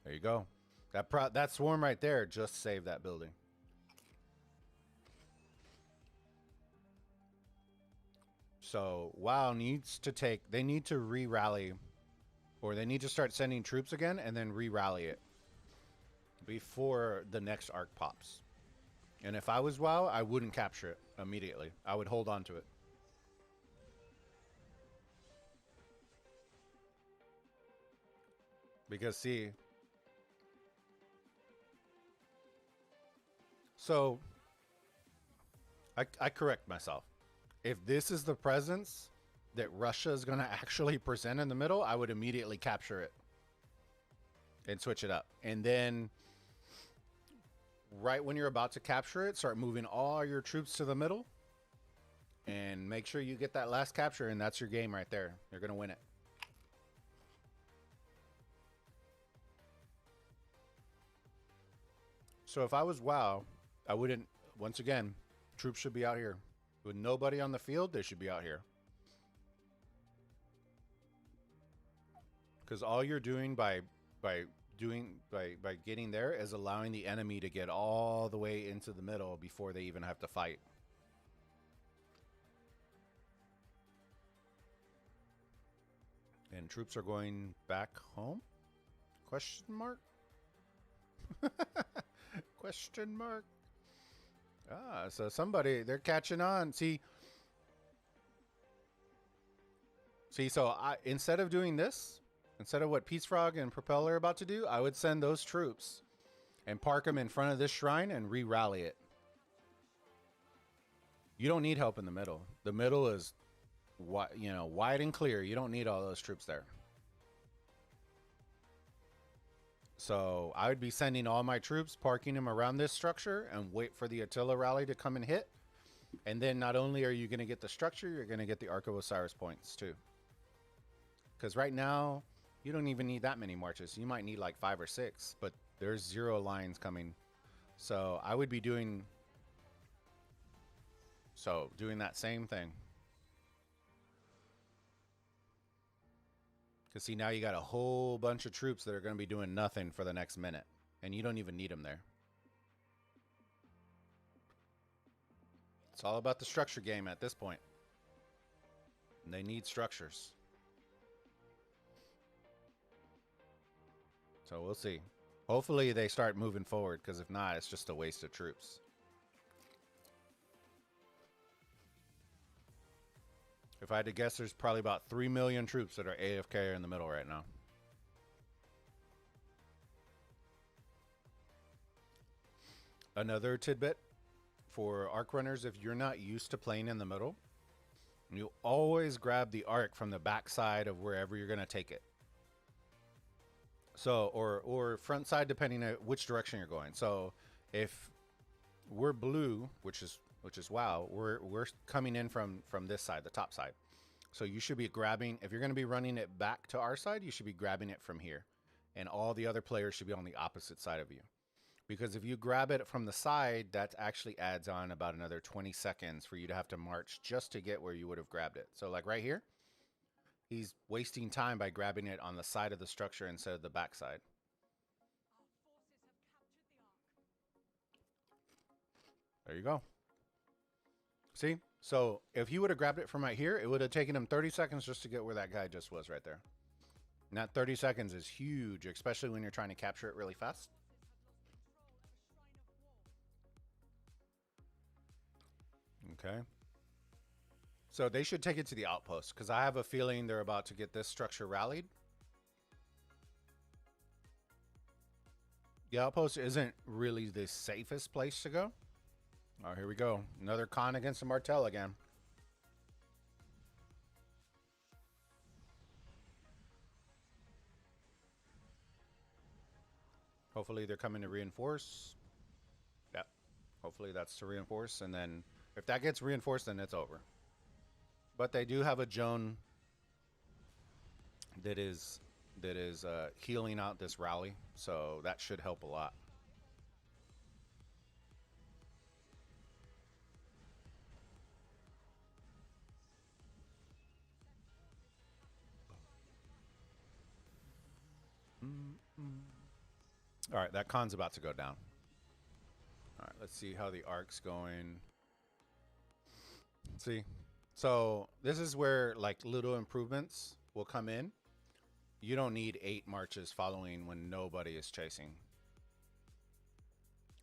[SPEAKER 1] There you go. That swarm right there just saved that building. So WoW needs to they need to re-rally, or they need to start sending troops again and then re-rally it before the next arc pops. And if I was WoW, I wouldn't capture it immediately. I would hold on to it. Because see, so I correct myself. If this is the presence that Russia is going to actually present in the middle, I would immediately capture it and switch it up. And then right when you're about to capture it, start moving all your troops to the middle and make sure you get that last capture, and that's your game right there. You're going to win it. So if I was WoW, I wouldn't, once again, troops should be out here. With nobody on the field, they should be out here. Because all you're doing by getting there is allowing the enemy to get all the way into the middle before they even have to fight. And troops are going back home? Question mark? Question mark? Ah, so somebody, they're catching on. See, so instead of doing this, instead of what Peace Frog and Propeller are about to do, I would send those troops and park them in front of this shrine and re-rally it. You don't need help in the middle. The middle is, wide and clear. You don't need all those troops there. So I would be sending all my troops, parking them around this structure, and wait for the Attila rally to come and hit. And then not only are you going to get the structure, you're going to get the Ark of Osiris points too. Because right now, you don't even need that many marches. You might need like 5 or 6, but there's 0 lines coming. So I would be doing that same thing. Because see, now you got a whole bunch of troops that are going to be doing nothing for the next minute. And you don't even need them there. It's all about the structure game at this point. And they need structures. So we'll see. Hopefully they start moving forward, because if not, it's just a waste of troops. If I had to guess, there's probably about 3 million troops that are AFK in the middle right now. Another tidbit for Ark runners, if you're not used to playing in the middle, you always grab the Ark from the back side of wherever you're going to take it. So, or front side, depending on which direction you're going. So if we're blue, which is WoW, we're coming in from this side, the top side. So you should be grabbing, if you're going to be running it back to our side, you should be grabbing it from here and all the other players should be on the opposite side of you. Because if you grab it from the side, that actually adds on about another 20 seconds for you to have to march just to get where you would have grabbed it. So like right here, he's wasting time by grabbing it on the side of the structure instead of the back side. There you go. See? So if he would have grabbed it from right here, it would have taken him 30 seconds just to get where that guy just was right there. And that 30 seconds is huge, especially when you're trying to capture it really fast. Okay. So they should take it to the outpost because I have a feeling they're about to get this structure rallied. The outpost isn't really the safest place to go. Oh, here we go. Another con against the Martel again. Hopefully they're coming to reinforce. Yep. Hopefully that's to reinforce. And then if that gets reinforced, then it's over. But they do have a Joan that is healing out this rally. So that should help a lot. All right, that con's about to go down. All right, let's see how the arc's going. See, so this is where like little improvements will come in. You don't need 8 marches following when nobody is chasing.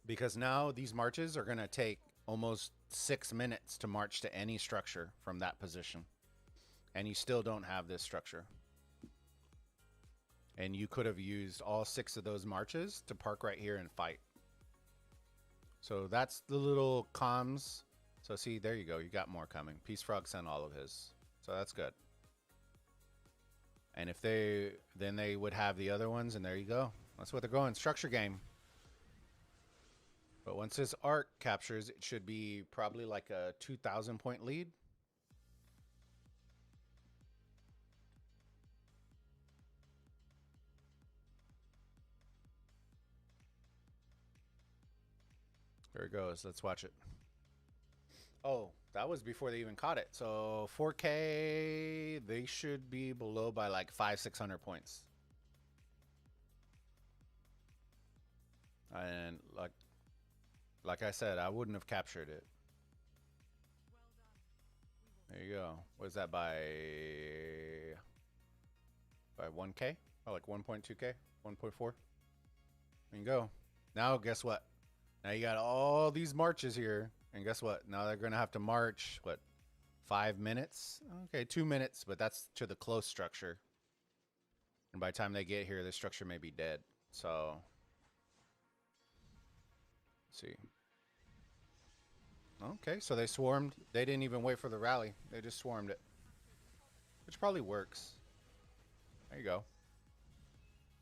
[SPEAKER 1] Because now these marches are going to take almost 6 minutes to march to any structure from that position. And you still don't have this structure. And you could have used all 6 of those marches to park right here and fight. So that's the little comms. So see, there you go. You got more coming. Peace Frog sent all of his. So that's good. And if then they would have the other ones, and there you go. That's what they're going. Structure game. But once this arc captures, it should be probably like a 2,000 point lead. There it goes. Let's watch it. Oh, that was before they even caught it. So 4K, they should be below by like 500-600 points. And like I said, I wouldn't have captured it. There you go. What is that by 1K? Oh, like 1.2K, 1.4. There you go. Now guess what? Now you got all these marches here, and guess what? Now they're going to have to march, what, 5 minutes? Okay, 2 minutes, but that's to the close structure. And by the time they get here, the structure may be dead. So, let's see. Okay, so they swarmed. They didn't even wait for the rally. They just swarmed it, which probably works. There you go.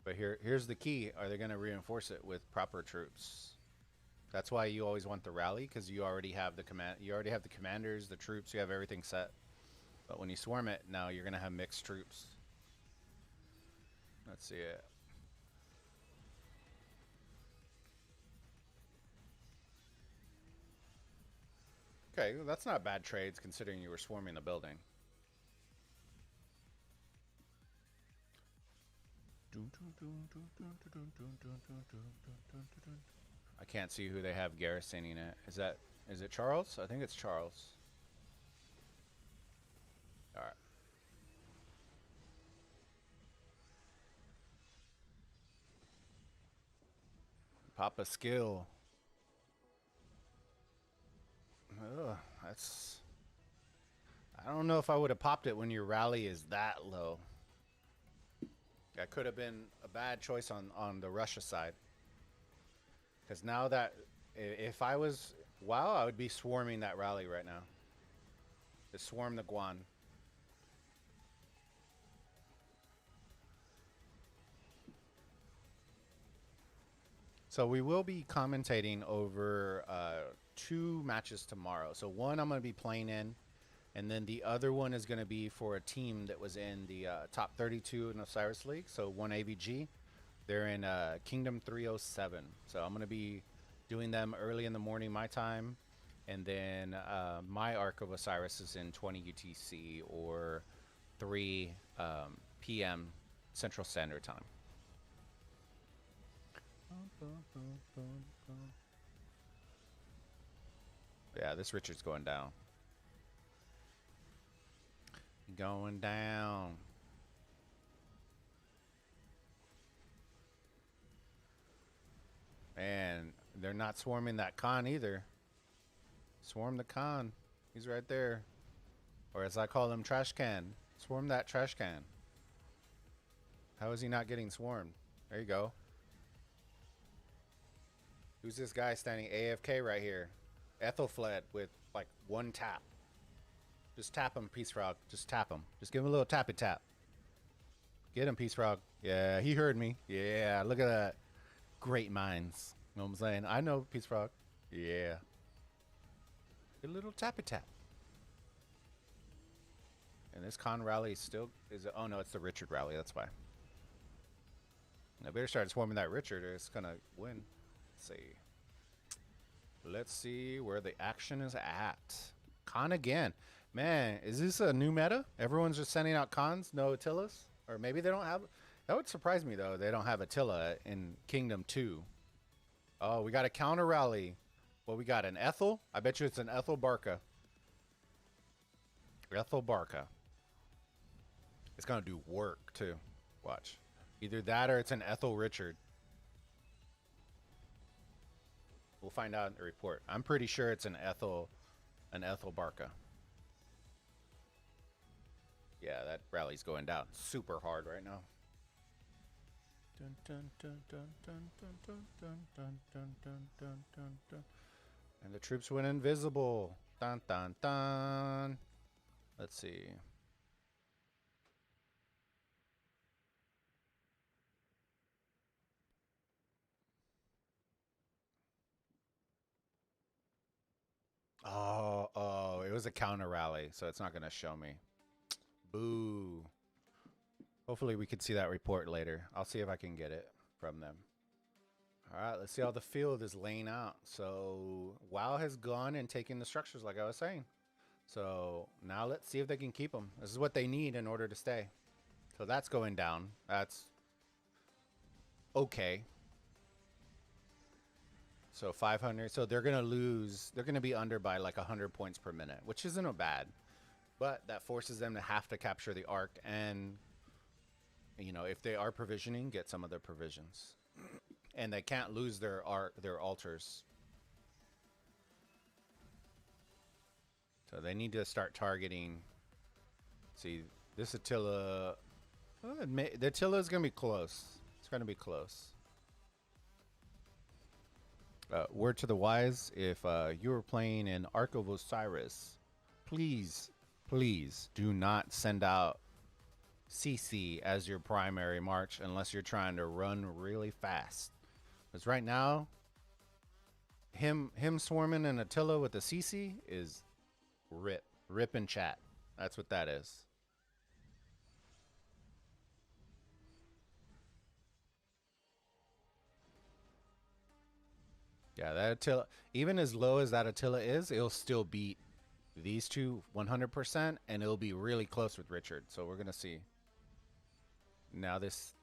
[SPEAKER 1] But here's the key. Are they going to reinforce it with proper troops? That's why you always want the rally, because you already have the command. You already have the commanders, the troops. You have everything set. But when you swarm it, now you're gonna have mixed troops. Let's see it. Okay, well, that's not bad trades considering you were swarming the building. I can't see who they have garrisoning it. Is it Charles? I think it's Charles. All right. Pop a skill. Ugh, that's... I don't know if I would have popped it when your rally is that low. That could have been a bad choice on the Russia side. Because now that, if I was WoW, I would be swarming that rally right now. To swarm the Guan. So we will be commentating over 2 matches tomorrow. So one I'm going to be playing in, and then the other one is going to be for a team that was in the top 32 in Osiris League. So one AVG. They're in Kingdom 307. So I'm going to be doing them early in the morning, my time. And then my Ark of Osiris is in 20 UTC or 3 p.m. Central Standard Time. Yeah, this Richard's going down. Going down. And they're not swarming that Khan either. Swarm the Khan. He's right there. Or as I call him, trash can. Swarm that trash can. How is he not getting swarmed? There you go. Who's this guy standing AFK right here? Ethelfled with like one tap. Just tap him, Peace Frog. Just tap him. Just give him a little tappy tap. Get him, Peace Frog. Yeah, he heard me. Yeah, look at that. Great minds. You know what I'm saying? I know, Peace Frog. Yeah. Get a little tappy tap. And this Khan rally still is. Oh no, it's the Richard rally. That's why. I better start swarming that Richard or it's gonna win. Let's see. Let's see where the action is at. Khan again. Man, is this a new meta? Everyone's just sending out Khans, no Attilas? Or maybe they don't have... That would surprise me, though. They don't have Attila in Kingdom 2. Oh, we got a counter rally. Well, we got an Ethel. I bet you it's an Ethel Barca. Ethel Barca. It's going to do work, too. Watch. Either that or it's an Ethel Richard. We'll find out in the report. I'm pretty sure it's an Ethel Barca. Yeah, that rally's going down super hard right now. Dun, dun, dun, dun, dun, dun, dun, dun, dun, dun, dun, dun, dun, dun. And the troops went invisible. Dun, dun, dun. Let's see. Oh, it was a counter rally, so it's not going to show me. Boo. Hopefully we can see that report later. I'll see if I can get it from them. All right, let's see how the field is laying out. So WoW has gone and taken the structures like I was saying. So now let's see if they can keep them. This is what they need in order to stay. So that's going down. That's okay. So 500. So they're going to lose. They're going to be under by like 100 points per minute, which isn't bad. But that forces them to have to capture the Ark and, you know, if they are provisioning, get some of their provisions. And they can't lose their altars. So they need to start targeting. See, this Attila... the Attila is going to be close. It's going to be close. Word to the wise, if you were playing in Ark of Osiris, please do not send out CC as your primary march unless you're trying to run really fast. Because right now, him swarming an Attila with the CC is rip and chat. That's what that is. Yeah, that Attila, even as low as that Attila is, it'll still beat these two 100%, and it'll be really close with Richard. So we're going to see. Now this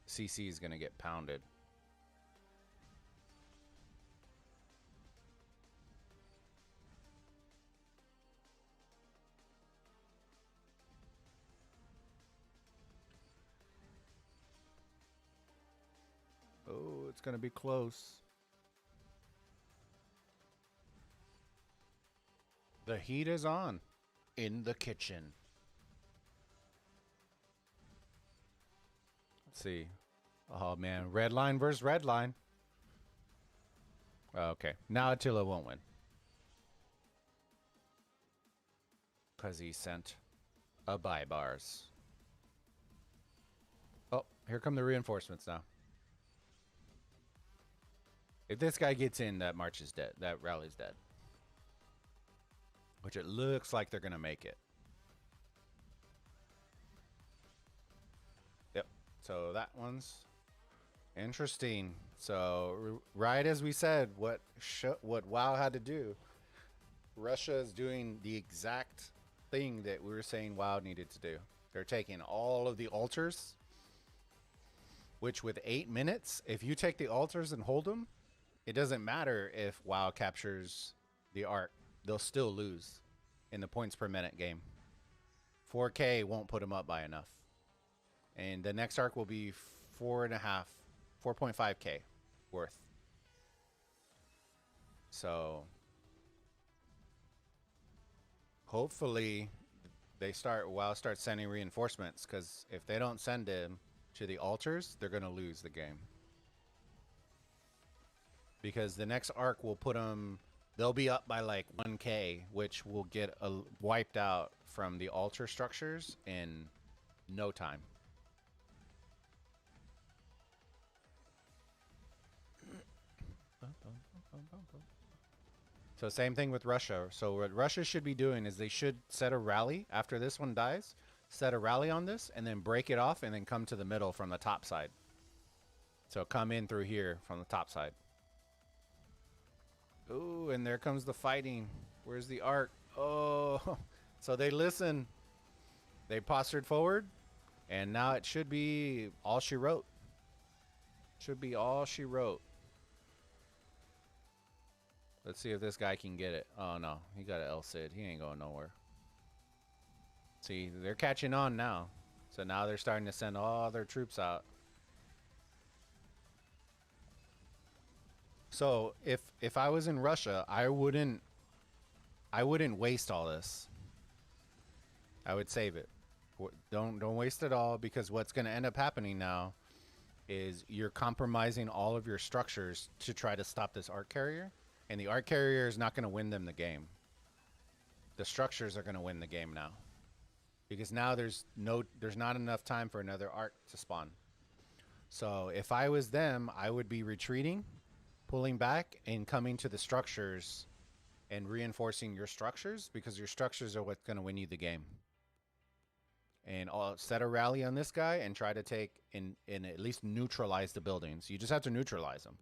[SPEAKER 1] CC is going to get pounded. Oh, it's going to be close. The heat is on in the kitchen. Let's see. Oh, man. Red line versus red line. Okay. Now Attila won't win. Because he sent a buy bars. Oh, here come the reinforcements now. If this guy gets in, that march is dead. That rally's dead. Which it looks like they're going to make it. Yep. So that one's Interesting. So, right as we said, what WoW had to do, Russia is doing the exact thing that we were saying WoW needed to do. They're taking all of the altars, which with 8 minutes, if you take the altars and hold them, it doesn't matter if WoW captures the Ark. They'll still lose in the points per minute game. 4K won't put them up by enough. And the next Ark will be 4.5K worth. So hopefully WoW starts sending reinforcements, because if they don't send them to the altars, they're going to lose the game. Because the next Ark will put them, they'll be up by like 1K, which will get wiped out from the altar structures in no time. So same thing with Russia. So what Russia should be doing is they should set a rally after this one dies, set a rally on this, and then break it off, and then come to the middle from the top side. So come in through here from the top side. Ooh, and there comes the fighting. Where's the Ark? Oh, so they listen. They postured forward, and now it should be all she wrote. Should be all she wrote. Let's see if this guy can get it. Oh, no. He got an L-Cid. He ain't going nowhere. See, they're catching on now. So now they're starting to send all their troops out. So if I was in Russia, I wouldn't waste all this. I would save it. Don't waste it all, because what's going to end up happening now is you're compromising all of your structures to try to stop this Ark carrier. And the Ark carrier is not going to win them the game. The structures are going to win the game now, because now there's not enough time for another Ark to spawn. So if I was them, I would be retreating, pulling back, and coming to the structures and reinforcing your structures, because your structures are what's going to win you the game. And I'll set a rally on this guy and try to take and at least neutralize the buildings. You just have to neutralize them.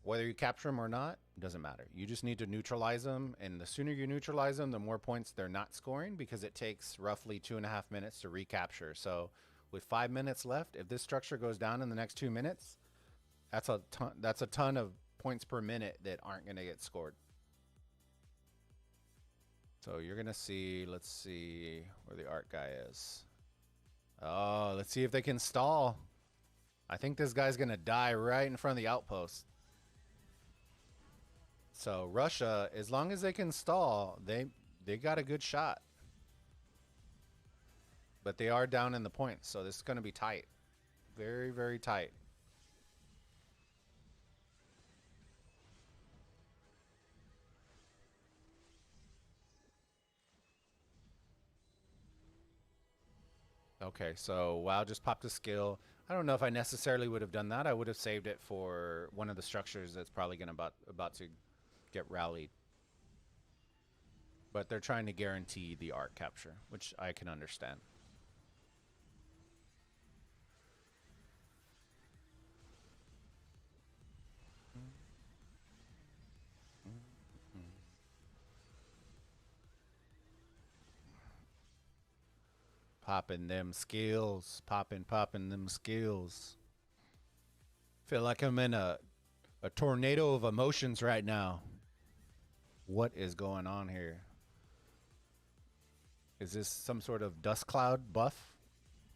[SPEAKER 1] Whether you capture them or not, doesn't matter. You just need to neutralize them, and the sooner you neutralize them, the more points they're not scoring, because it takes roughly 2.5 minutes to recapture. So with 5 minutes left, if this structure goes down in the next 2 minutes, that's a ton of points per minute that aren't going to get scored. So you're going to see, let's see where the Ark guy is. Oh, let's see if they can stall. I think this guy's going to die right in front of the outpost. So Russia, as long as they can stall, they got a good shot. But they are down in the points, so this is going to be tight. Very, very tight. Okay, so WoW just popped a skill. I don't know if I necessarily would have done that. I would have saved it for one of the structures that's probably going to about to get rallied. But they're trying to guarantee the Ark capture, which I can understand. Popping them skills. Popping them skills. Feel like I'm in a tornado of emotions right now. What is going on here? Is this some sort of dust cloud buff?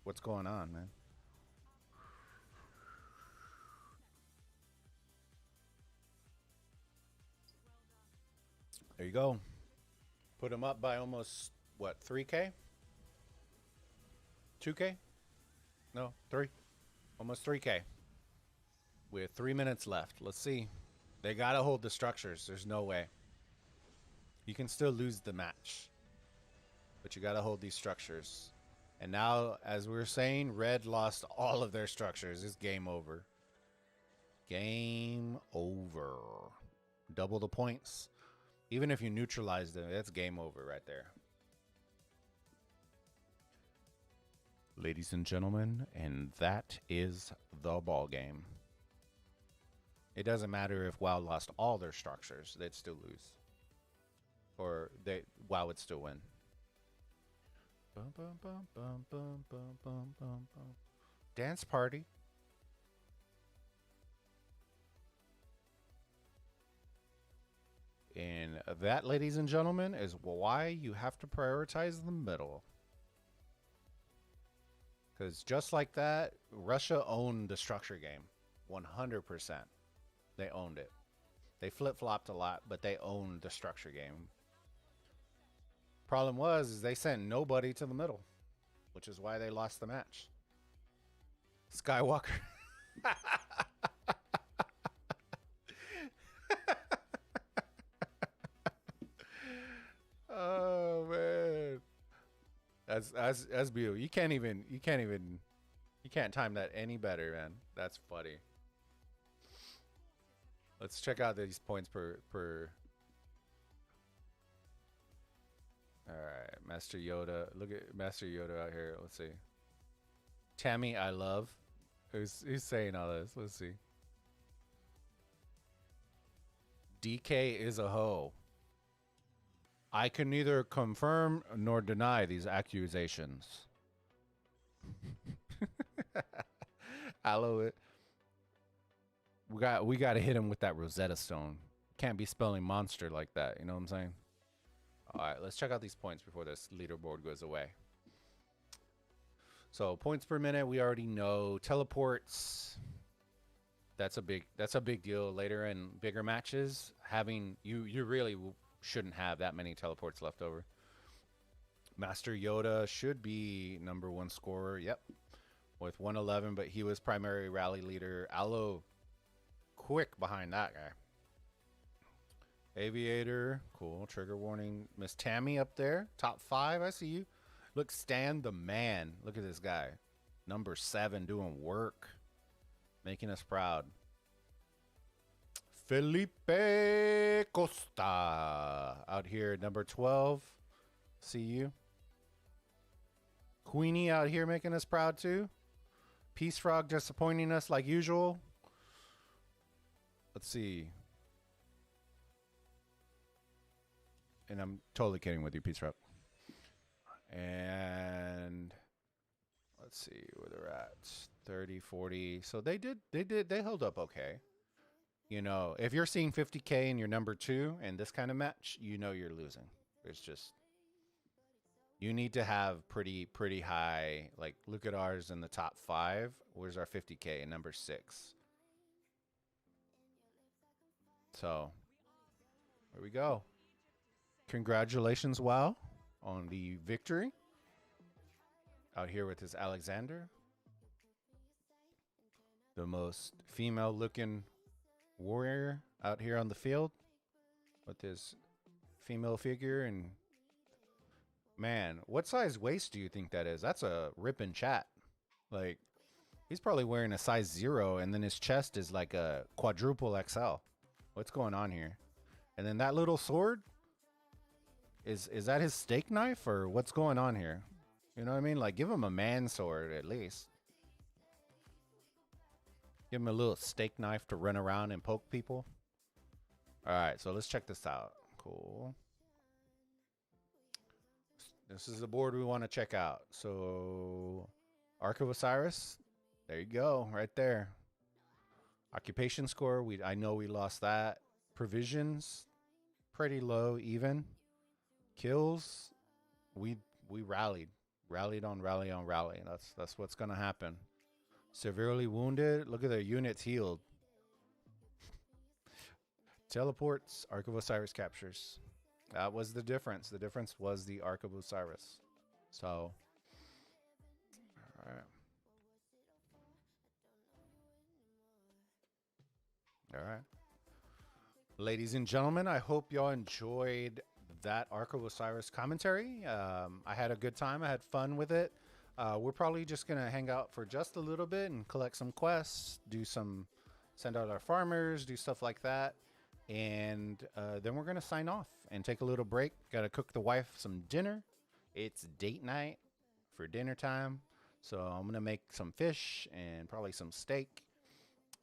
[SPEAKER 1] What's going on, man? There you go. Put them up by almost, what, 3K? 2K? No, 3. Almost 3K. With 3 minutes left. Let's see. They gotta hold the structures. There's no way. You can still lose the match, but you gotta hold these structures. And now, as we were saying, Red lost all of their structures. It's game over. Game over. Double the points. Even if you neutralize them, that's game over right there. Ladies and gentlemen, and that is the ball game. It doesn't matter if WoW lost all their structures, they'd still lose. Or WoW would still win. Bum, bum, bum, bum, bum, bum, bum, bum, bum. Dance party. And that, ladies and gentlemen, is why you have to prioritize the middle. Because just like that, Russia owned the structure game. 100%. They owned it. They flip-flopped a lot, but they owned the structure game. Problem was, is they sent nobody to the middle, which is why they lost the match. Skywalker. Oh man, that's beautiful. You can't time that any better, man. That's funny. Let's check out these points per. All right, Master Yoda. Look at Master Yoda out here. Let's see. Tammy, I love. Who's saying all this? Let's see. DK is a hoe. I can neither confirm nor deny these accusations. Aloe, we got to hit him with that Rosetta Stone. Can't be spelling monster like that. You know what I'm saying? All right, let's check out these points before this leaderboard goes away. So points per minute, we already know. Teleports. That's a big deal later in bigger matches. Having you really shouldn't have that many teleports left over. Master Yoda should be #1 scorer. Yep. With 111, but he was primary rally leader. Aloe quick behind that guy. Aviator, cool. Trigger warning. Miss Tammy up there. Top 5, I see you. Look, Stan the man. Look at this guy. #7 doing work. Making us proud. Felipe Costa out here, #12. See you. Queenie out here making us proud too. Peace Frog disappointing us like usual. Let's see. And I'm totally kidding with you, Peace Frog. And let's see where they're at. 30, 40. So they held up okay. You know, if you're seeing 50K and you're #2 in this kind of match, you know you're losing. There's just, you need to have pretty high, like look at ours in the top 5. Where's our 50K? #6. So there we go. Congratulations, WoW, on the victory. Out here with his Alexander. The most female looking warrior out here on the field with his female figure. And man, what size waist do you think that is? That's a ripping chat. Like, he's probably wearing a size 0 and then his chest is like a quadruple XL. What's going on here? And then that little sword, is that his steak knife or what's going on here? You know what I mean? Like, give him a man sword at least. Give him a little steak knife to run around and poke people. All right, so let's check this out. Cool. This is the board we want to check out. So, Ark of Osiris. There you go, right there. Occupation score. I know we lost that. Provisions, pretty low, even. Kills, we rallied on rally. That's what's gonna happen. Severely wounded. Look at their units healed. Teleports. Ark of Osiris captures. That was the difference. The difference was the Ark of Osiris. So, all right. All right. Ladies and gentlemen, I hope y'all enjoyed that Ark of Osiris commentary. I had a good time. I had fun with it. We're probably just going to hang out for just a little bit and collect some quests, send out our farmers, do stuff like that. And then we're going to sign off and take a little break. Got to cook the wife some dinner. It's date night for dinner time. So I'm going to make some fish and probably some steak.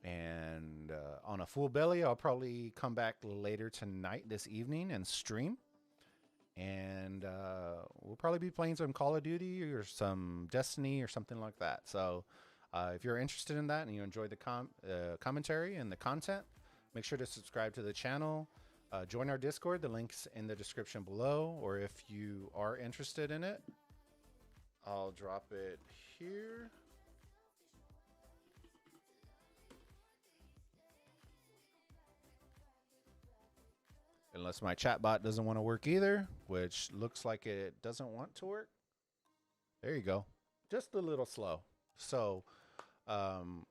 [SPEAKER 1] And on a full belly, I'll probably come back later tonight, this evening, and stream. And we'll probably be playing some Call of Duty or some Destiny or something like that. So if you're interested in that and you enjoy the commentary and the content, make sure to subscribe to the channel. Join our Discord. The link's in the description below. Or if you are interested in it, I'll drop it here. Unless my chat bot doesn't want to work either, which looks like it doesn't want to work. There you go. Just a little slow. So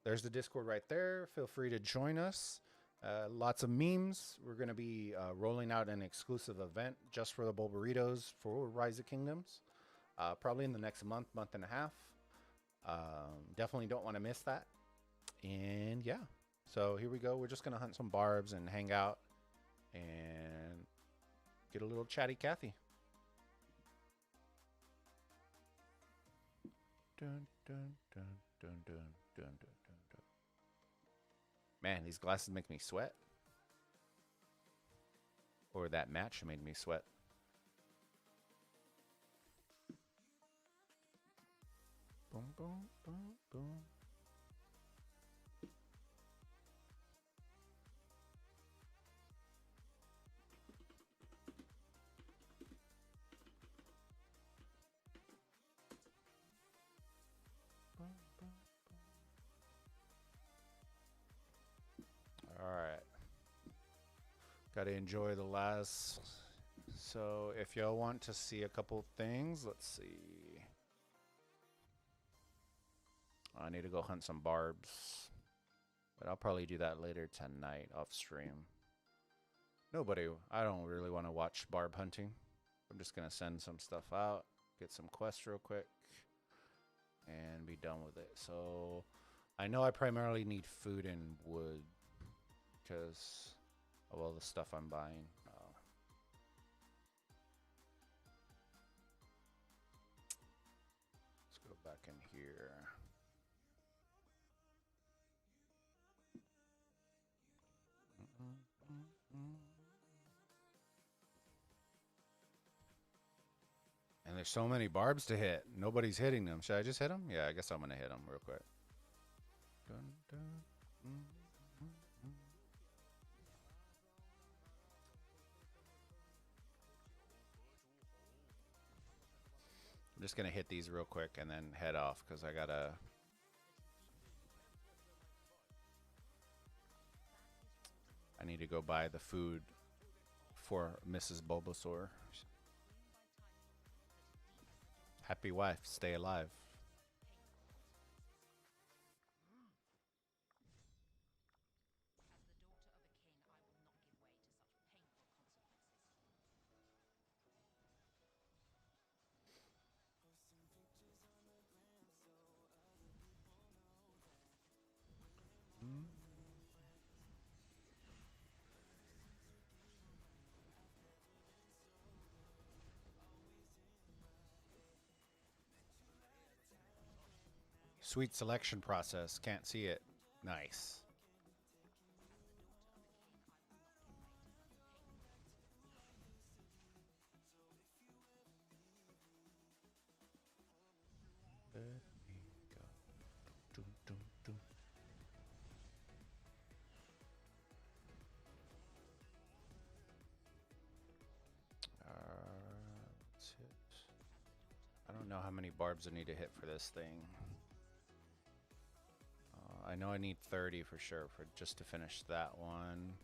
[SPEAKER 1] there's the Discord right there. Feel free to join us. Lots of memes. We're going to be rolling out an exclusive event just for the Bulbaritos for Rise of Kingdoms. Probably in the next month and a half. Definitely don't want to miss that. And yeah. So here we go. We're just going to hunt some barbs and hang out. And get a little chatty Cathy. Dun, dun, dun, dun, dun, dun, dun, dun. Man, these glasses make me sweat. Or that match made me sweat. Boom, boom, boom, boom. Alright. Gotta enjoy the last. So if y'all want to see a couple things, let's see. I need to go hunt some barbs. But I'll probably do that later tonight off stream. I don't really want to watch barb hunting. I'm just gonna send some stuff out, get some quests real quick, and be done with it. So I know I primarily need food and wood because of all the stuff I'm buying. Let's go back in here. And there's so many barbs to hit. Nobody's hitting them. Should I just hit them? Yeah, I guess I'm going to hit them real quick. Dun, dun, I'm just going to hit these real quick and then head off because I got to... I need to go buy the food for Mrs. Bulbasaur. Happy wife, stay alive. Sweet selection process. Can't see it. Nice. Let me go. Dun, dun, dun. Let's hit. I don't know how many barbs I need to hit for this thing. I know I need 30 for sure for just to finish that one.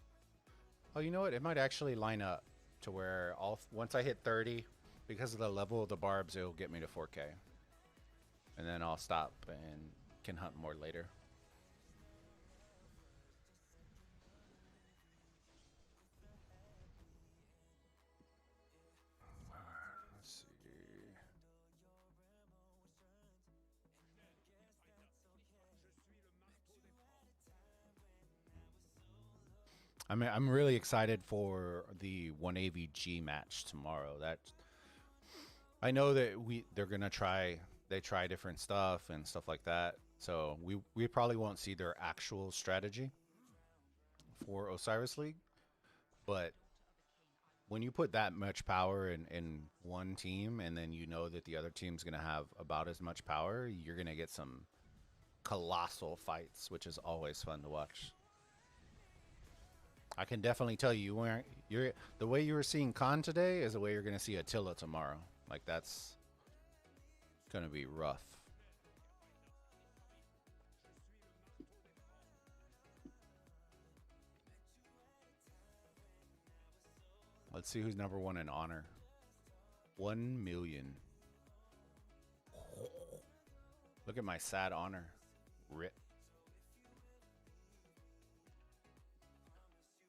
[SPEAKER 1] Oh, you know what? It might actually line up to where once I hit 30, because of the level of the barbs, it'll get me to 4K. And then I'll stop and can hunt more later. Let's see. I'm really excited for the 1AVG match tomorrow. That I know that they're gonna try they try different stuff and stuff like that. So we probably won't see their actual strategy for Osiris League, but when you put that much power in one team and then you know that the other team's going to have about as much power, you're going to get some colossal fights, which is always fun to watch. I can definitely tell you're the way you were seeing Khan today is the way you're going to see Attila tomorrow. Like, that's going to be rough. Let's see who's number one in honor. 1 million. Look at my sad honor. Rip.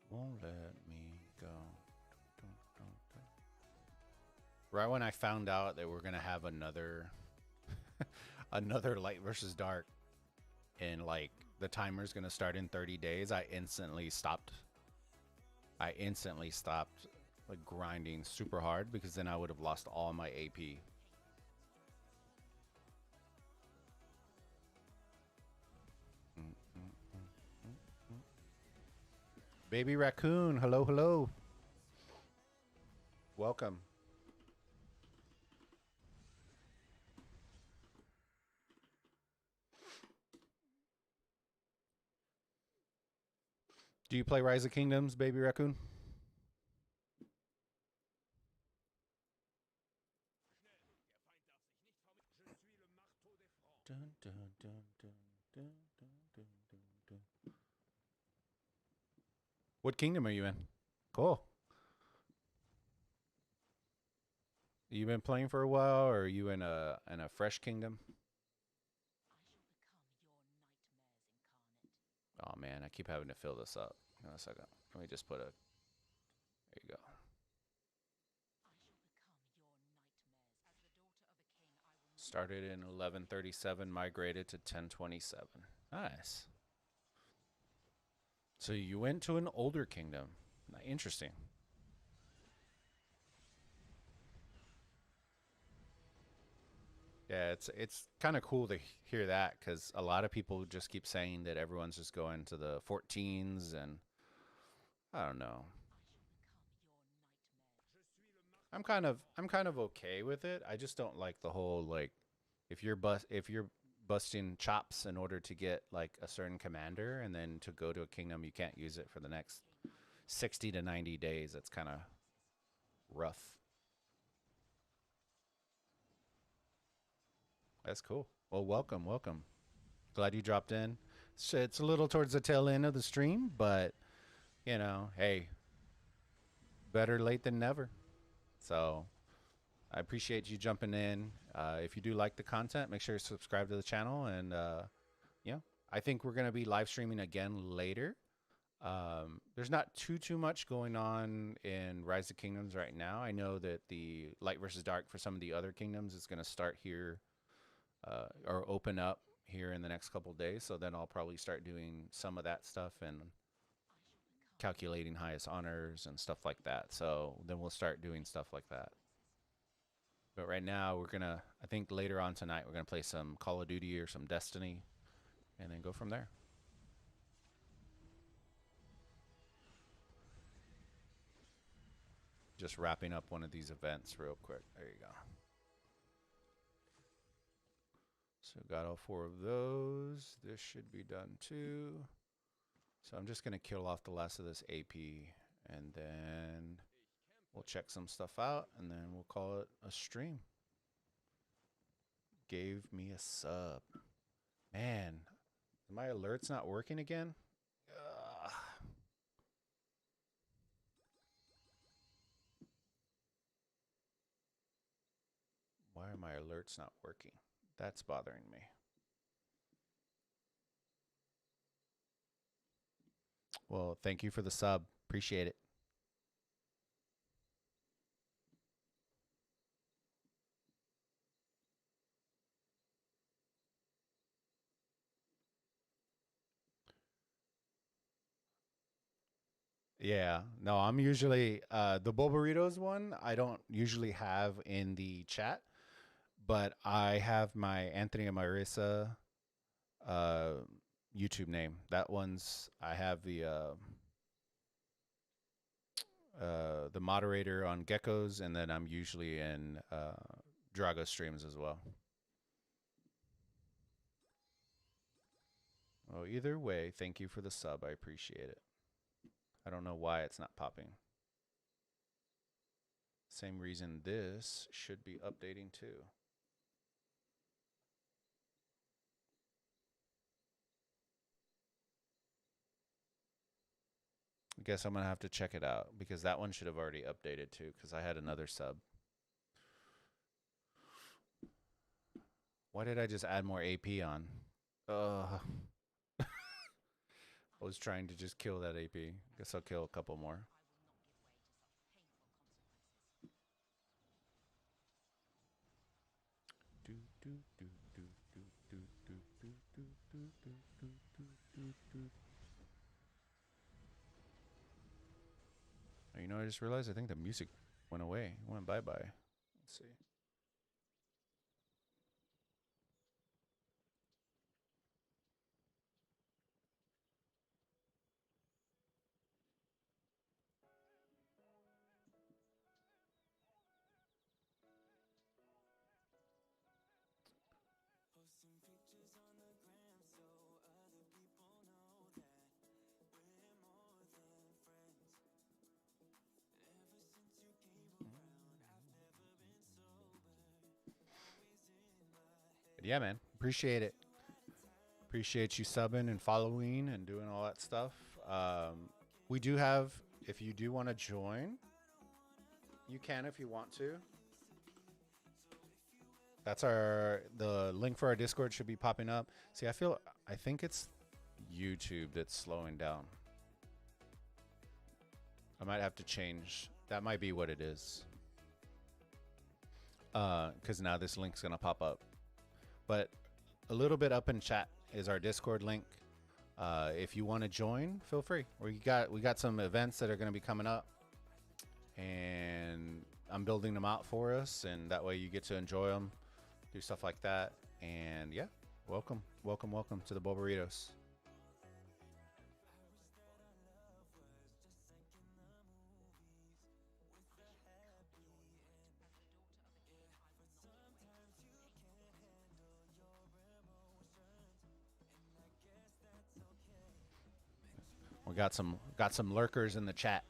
[SPEAKER 1] Won't let me go. Right when I found out that we're gonna have another another light versus dark, and like the timer's gonna start in 30 days, I instantly stopped like grinding super hard, because then I would have lost all my AP. Baby Raccoon, hello, hello. Welcome. Do you play Rise of Kingdoms, Baby Raccoon? Dun, dun, dun, dun, dun, dun, dun, dun. What kingdom are you in? Cool. You been playing for a while, or are you in a fresh kingdom? Oh man, I keep having to fill this up. Hang on a second. Let me just put a. There you go. Started in 1137, migrated to 1027. Nice. So you went to an older kingdom. Interesting. Yeah, it's kind of cool to hear that, because a lot of people just keep saying that everyone's just going to the 14s, and I don't know. I'm kind of okay with it. I just don't like the whole, like, if you're busting chops in order to get like a certain commander, and then to go to a kingdom you can't use it for the next 60 to 90 days. That's kind of rough. That's cool. Well, welcome, welcome. Glad you dropped in. So it's a little towards the tail end of the stream, but you know, hey, better late than never. So I appreciate you jumping in. If you do like the content, make sure you subscribe to the channel. And yeah, I think we're going to be live streaming again later. There's not too much going on in Rise of Kingdoms right now. I know that the Light versus Dark for some of the other kingdoms is going to start here, or open up here in the next couple of days. So then I'll probably start doing some of that stuff and calculating highest honors and stuff like that. So then we'll start doing stuff like that. But right now we're gonna, I think later on tonight, we're gonna play some Call of Duty or some Destiny, and then go from there. Just wrapping up one of these events real quick. There you go. So got all 4 of those. This should be done too. So I'm just gonna kill off the last of this AP, and then we'll check some stuff out, and then we'll call it a stream. Gave me a sub. Man, my alert's not working again? Ugh. Why are my alerts not working? That's bothering me. Well, thank you for the sub. Appreciate it. Yeah, no, I'm usually the Bulbaritos one I don't usually have in the chat, but I have my Anthony and Marissa uh, YouTube name. That one's I have the moderator on Geckos, and then I'm usually in Drago streams as well. Oh, either way, thank you for the sub. I appreciate it. I don't know why it's not popping. Same reason this should be updating too. I guess I'm going to have to check it out because that one should have already updated too because I had another sub. Why did I just add more AP on? I was trying to just kill that AP. Guess I'll kill a couple more. You know, I just realized I think the music went away. It went bye-bye. Let's see. But yeah, man. Appreciate it. Appreciate you subbing and following and doing all that stuff. We do have, if you do want to join, you can if you want to. That's the link for our Discord should be popping up. See, I think it's YouTube that's slowing down. I might have to change. That might be what it is. Because now this link's gonna pop up. But a little bit up in chat is our Discord link. If you want to join, feel free. We got some events that are going to be coming up, and I'm building them out for us, and that way you get to enjoy them, do stuff like that. And yeah, welcome to the Bulbaritos. We got some lurkers in the chat.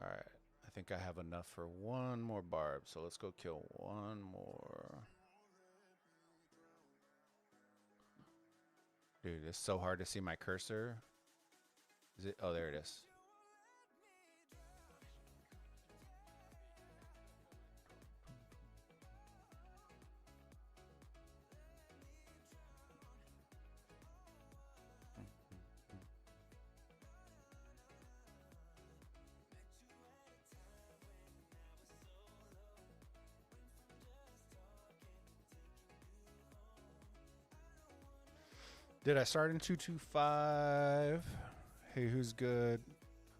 [SPEAKER 1] All right, I think I have enough for one more barb, so let's go kill one more. Dude, it's so hard to see my cursor. Is it? Oh, there it is. Did I start in 225? Hey, who's good?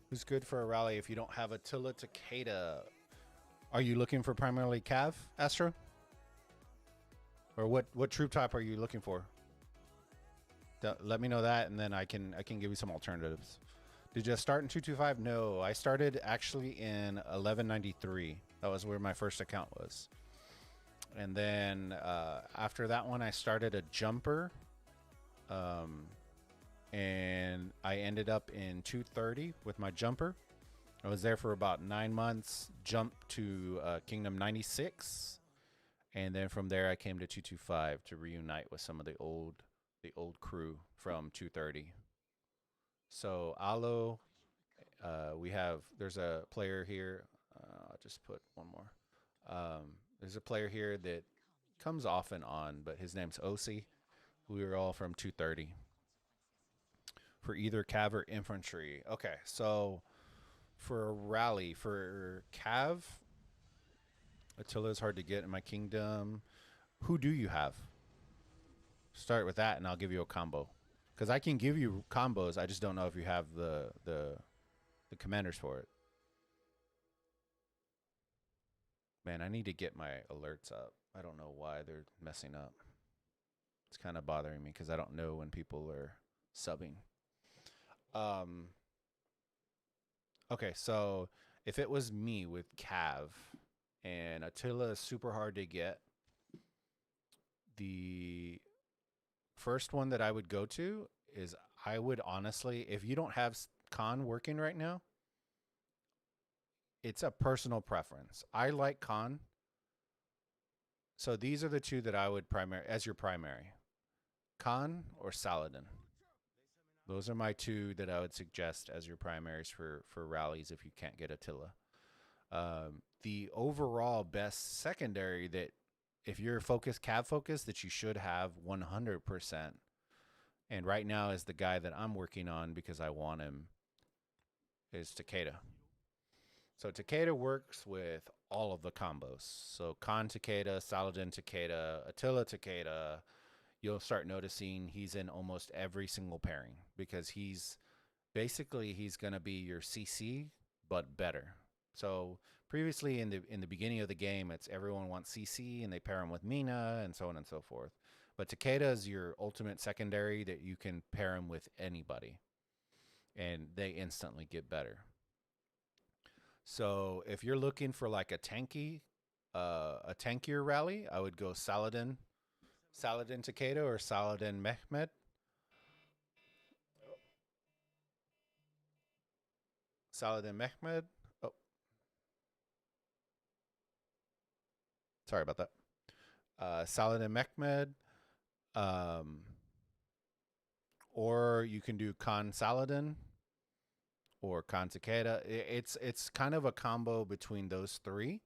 [SPEAKER 1] Who's good for a rally if you don't have Attila Takeda? Are you looking for primarily Cav, Astro? Or what troop type are you looking for? Let me know that, and then I can give you some alternatives. Did you start in 225? No, I started actually in 1193. That was where my first account was. And then after that one, I started a jumper. And I ended up in 230 with my jumper. I was there for about 9 months, jumped to Kingdom 96, and then from there I came to 225 to reunite with some of the old crew from 230. So Alo, there's a player here. I'll just put one more. There's a player here that comes off and on, but his name's Osi. We were all from 230 for either Cav or infantry. Okay, so for a rally for Cav, Attila is hard to get in my kingdom. Who do you have? Start with that, and I'll give you a combo. Because I can give you combos. I just don't know if you have the commanders for it. Man, I need to get my alerts up. I don't know why they're messing up. It's kind of bothering me because I don't know when people are subbing. Okay, so if it was me with Cav and Attila is super hard to get, the first one that I would go to is I would honestly, if you don't have Khan working right now, it's a personal preference. I like Khan. So these are the two that I would as your primary. Khan or Saladin. Those are my two that I would suggest as your primaries for rallies if you can't get Attila. The overall best secondary that if you're Cav focused, that you should have 100%. And right now is the guy that I'm working on because I want him is Takeda. So Takeda works with all of the combos. So Khan Takeda, Saladin Takeda, Attila Takeda. You'll start noticing he's in almost every single pairing because he's going to be your CC, but better. So previously in the beginning of the game, it's everyone wants CC and they pair him with Mina and so on and so forth. But Takeda is your ultimate secondary that you can pair him with anybody, and they instantly get better. So if you're looking for like a tankier rally, I would go Saladin Takeda or Saladin Mehmed. Saladin Mehmed. Oh, sorry about that. Saladin Mehmed. Or you can do Khan Saladin or Khan Takeda. It's kind of a combo between those three.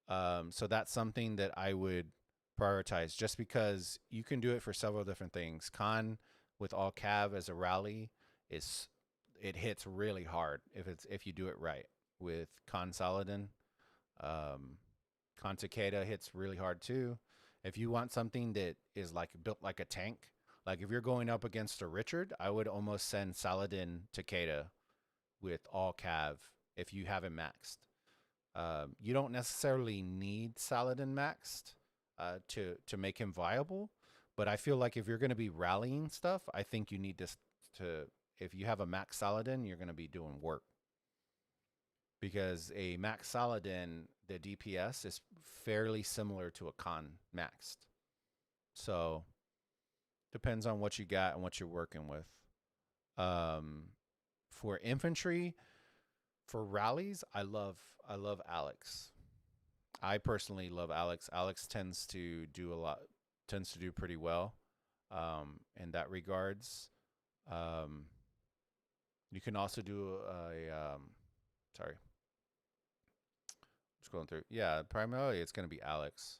[SPEAKER 1] So that's something that I would prioritize just because you can do it for several different things. Khan with all Cav as a rally it hits really hard if you do it right with Khan Saladin. Khan Takeda hits really hard too. If you want something that is like built like a tank, like if you're going up against a Richard, I would almost send Saladin Takeda with all Cav if you have him maxed. You don't necessarily need Saladin maxed to make him viable, but I feel like if you're going to be rallying stuff, I think you need this to. If you have a max Saladin, you're going to be doing work. Because a max Saladin, the DPS is fairly similar to a Khan maxed. So depends on what you got and what you're working with. For infantry, for rallies, I love Alex. I personally love Alex. Alex tends to do pretty well in that regards. You can also do sorry. Just going through. Yeah, primarily it's going to be Alex.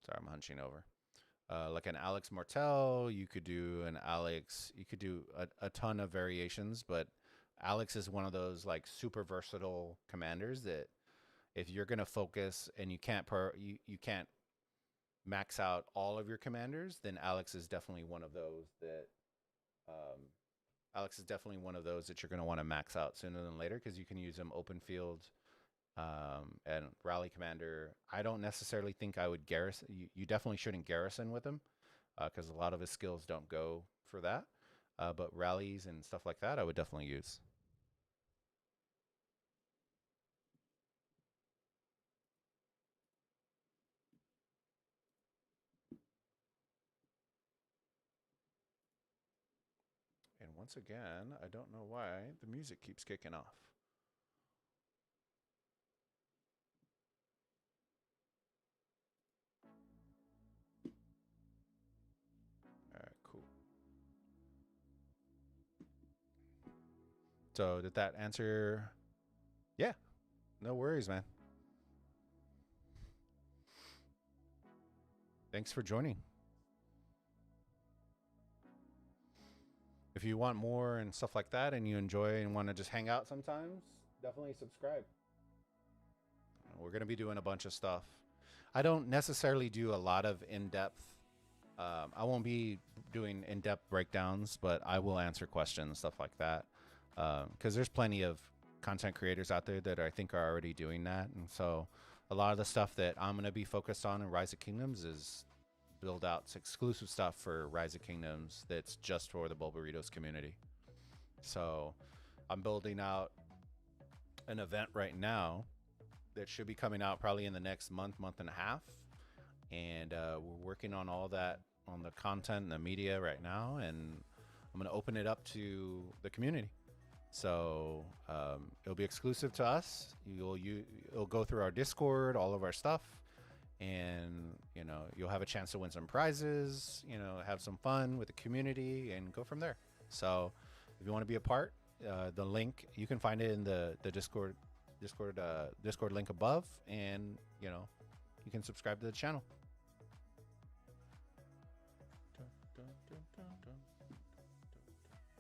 [SPEAKER 1] Sorry, I'm hunching over. Like an Alex Martel, you could do a ton of variations, but Alex is one of those like super versatile commanders that if you're going to focus and you can't max out all of your commanders, then Alex is definitely one of those that you're going to want to max out sooner than later because you can use him open field and rally commander. I don't necessarily think I would garrison. You definitely shouldn't garrison with him because a lot of his skills don't go for that. But rallies and stuff like that, I would definitely use. And once again, I don't know why the music keeps kicking off. All right, cool. So did that answer? Yeah, no worries, man. Thanks for joining. If you want more and stuff like that and you enjoy and want to just hang out sometimes, definitely subscribe. We're going to be doing a bunch of stuff. I don't necessarily do a lot of in-depth. I won't be doing in-depth breakdowns, but I will answer questions, stuff like that. Because there's plenty of content creators out there that I think are already doing that. And so a lot of the stuff that I'm going to be focused on in Rise of Kingdoms is build out exclusive stuff for Rise of Kingdoms that's just for the Bulbaritos community. So I'm building out an event right now that should be coming out probably in the next month and a half. And we're working on all that, on the content and the media right now. And I'm going to open it up to the community. So it'll be exclusive to us. It'll go through our Discord, all of our stuff, and you'll have a chance to win some prizes. Have some fun with the community and go from there. So if you want to be a part, the link you can find it in the Discord link above, and you can subscribe to the channel.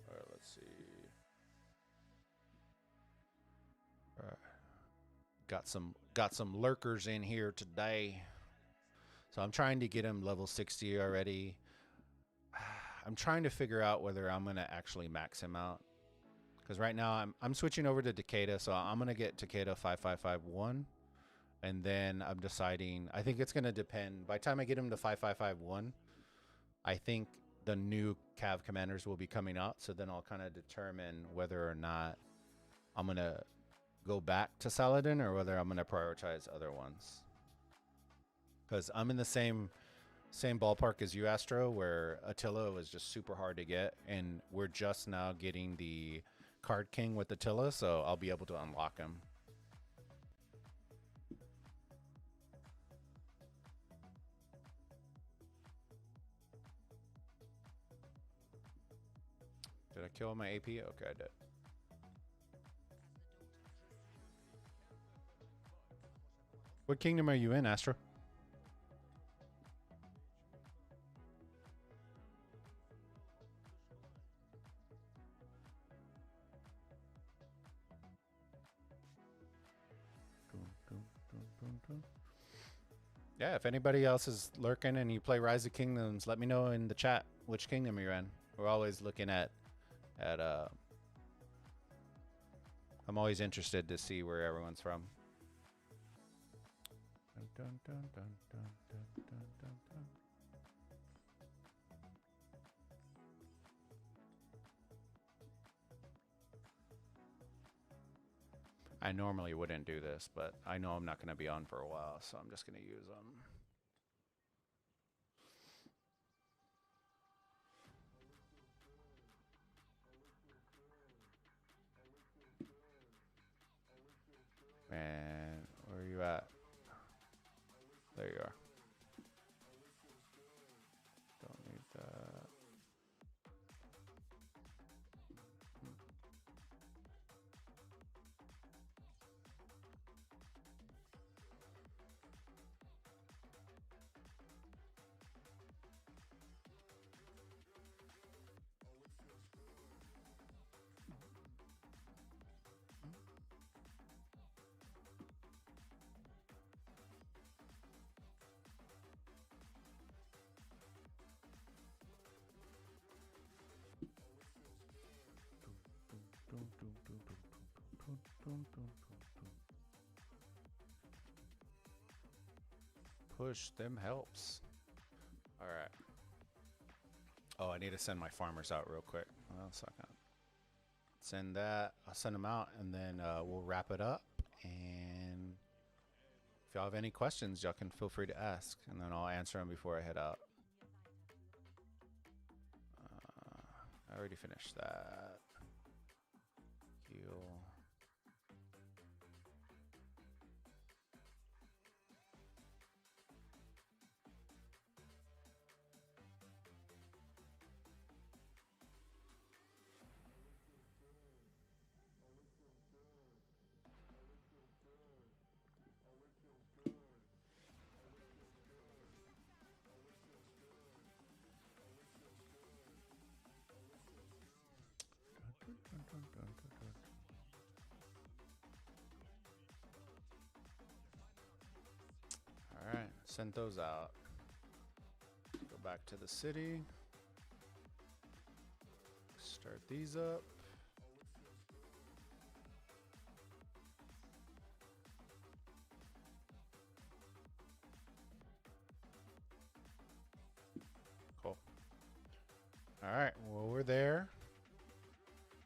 [SPEAKER 1] All right, let's see. Got some lurkers in here today. So I'm trying to get him level 60 already. I'm trying to figure out whether I'm going to actually max him out. Because right now I'm switching over to Takeda, so I'm going to get Takeda 5551. And then I'm deciding, I think it's going to depend. By the time I get him to 5551, I think the new Cav commanders will be coming out. So then I'll kind of determine whether or not I'm going to go back to Saladin or whether I'm going to prioritize other ones. Because I'm in the same ballpark as you, Astro, where Attila was just super hard to get, and we're just now getting the card king with Attila, so I'll be able to unlock him. Did I kill my AP? Okay, I did. What kingdom are you in, Astro? Yeah, if anybody else is lurking and you play Rise of Kingdoms, let me know in the chat which kingdom you're in. We're always looking at I'm always interested to see where everyone's from. Dun, dun, dun, dun, dun, dun, dun, dun. I normally wouldn't do this, but I know I'm not going to be on for a while, so I'm just going to use them. Man, where are you at? There you are. Don't need that. Push them helps. All right. Oh, I need to send my farmers out real quick. Well, second. Send that. I'll send them out, and then we'll wrap it up. And if y'all have any questions, y'all can feel free to ask, and then I'll answer them before I head out. I already finished that. Heal. Sent those out. Go back to the city. Start these up. Cool. All right. Well, we're there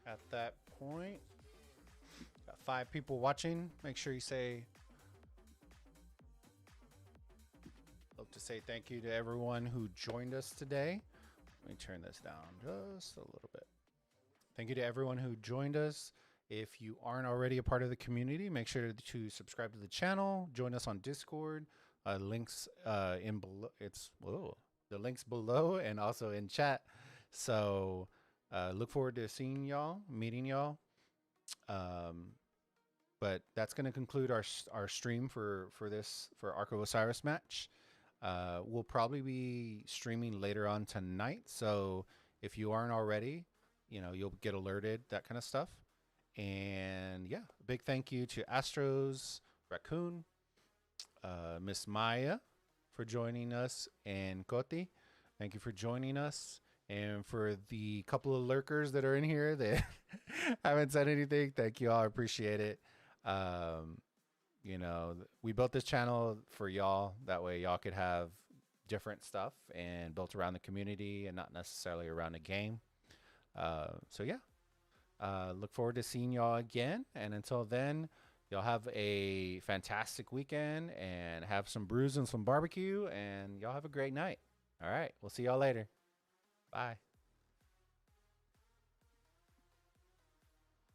[SPEAKER 1] at that point. Got 5 people watching. Make sure you say. Love to say thank you to everyone who joined us today. Let me turn this down just a little bit. Thank you to everyone who joined us. If you aren't already a part of the community, make sure to subscribe to the channel. Join us on Discord. Links in below. The links below and also in chat. So look forward to seeing y'all, meeting y'all. But that's going to conclude our stream for Ark of Osiris match. We'll probably be streaming later on tonight. So if you aren't already, you'll get alerted, that kind of stuff. And yeah, a big thank you to Astros, Raccoon, Miss Maya for joining us, and Koti. Thank you for joining us. And for the couple of lurkers that are in here that haven't said anything, thank you all. I appreciate it. We built this channel for y'all. That way y'all could have different stuff and built around the community and not necessarily around the game. So yeah, look forward to seeing y'all again. And until then, y'all have a fantastic weekend and have some brews and some barbecue, and y'all have a great night. All right. We'll see y'all later. Bye.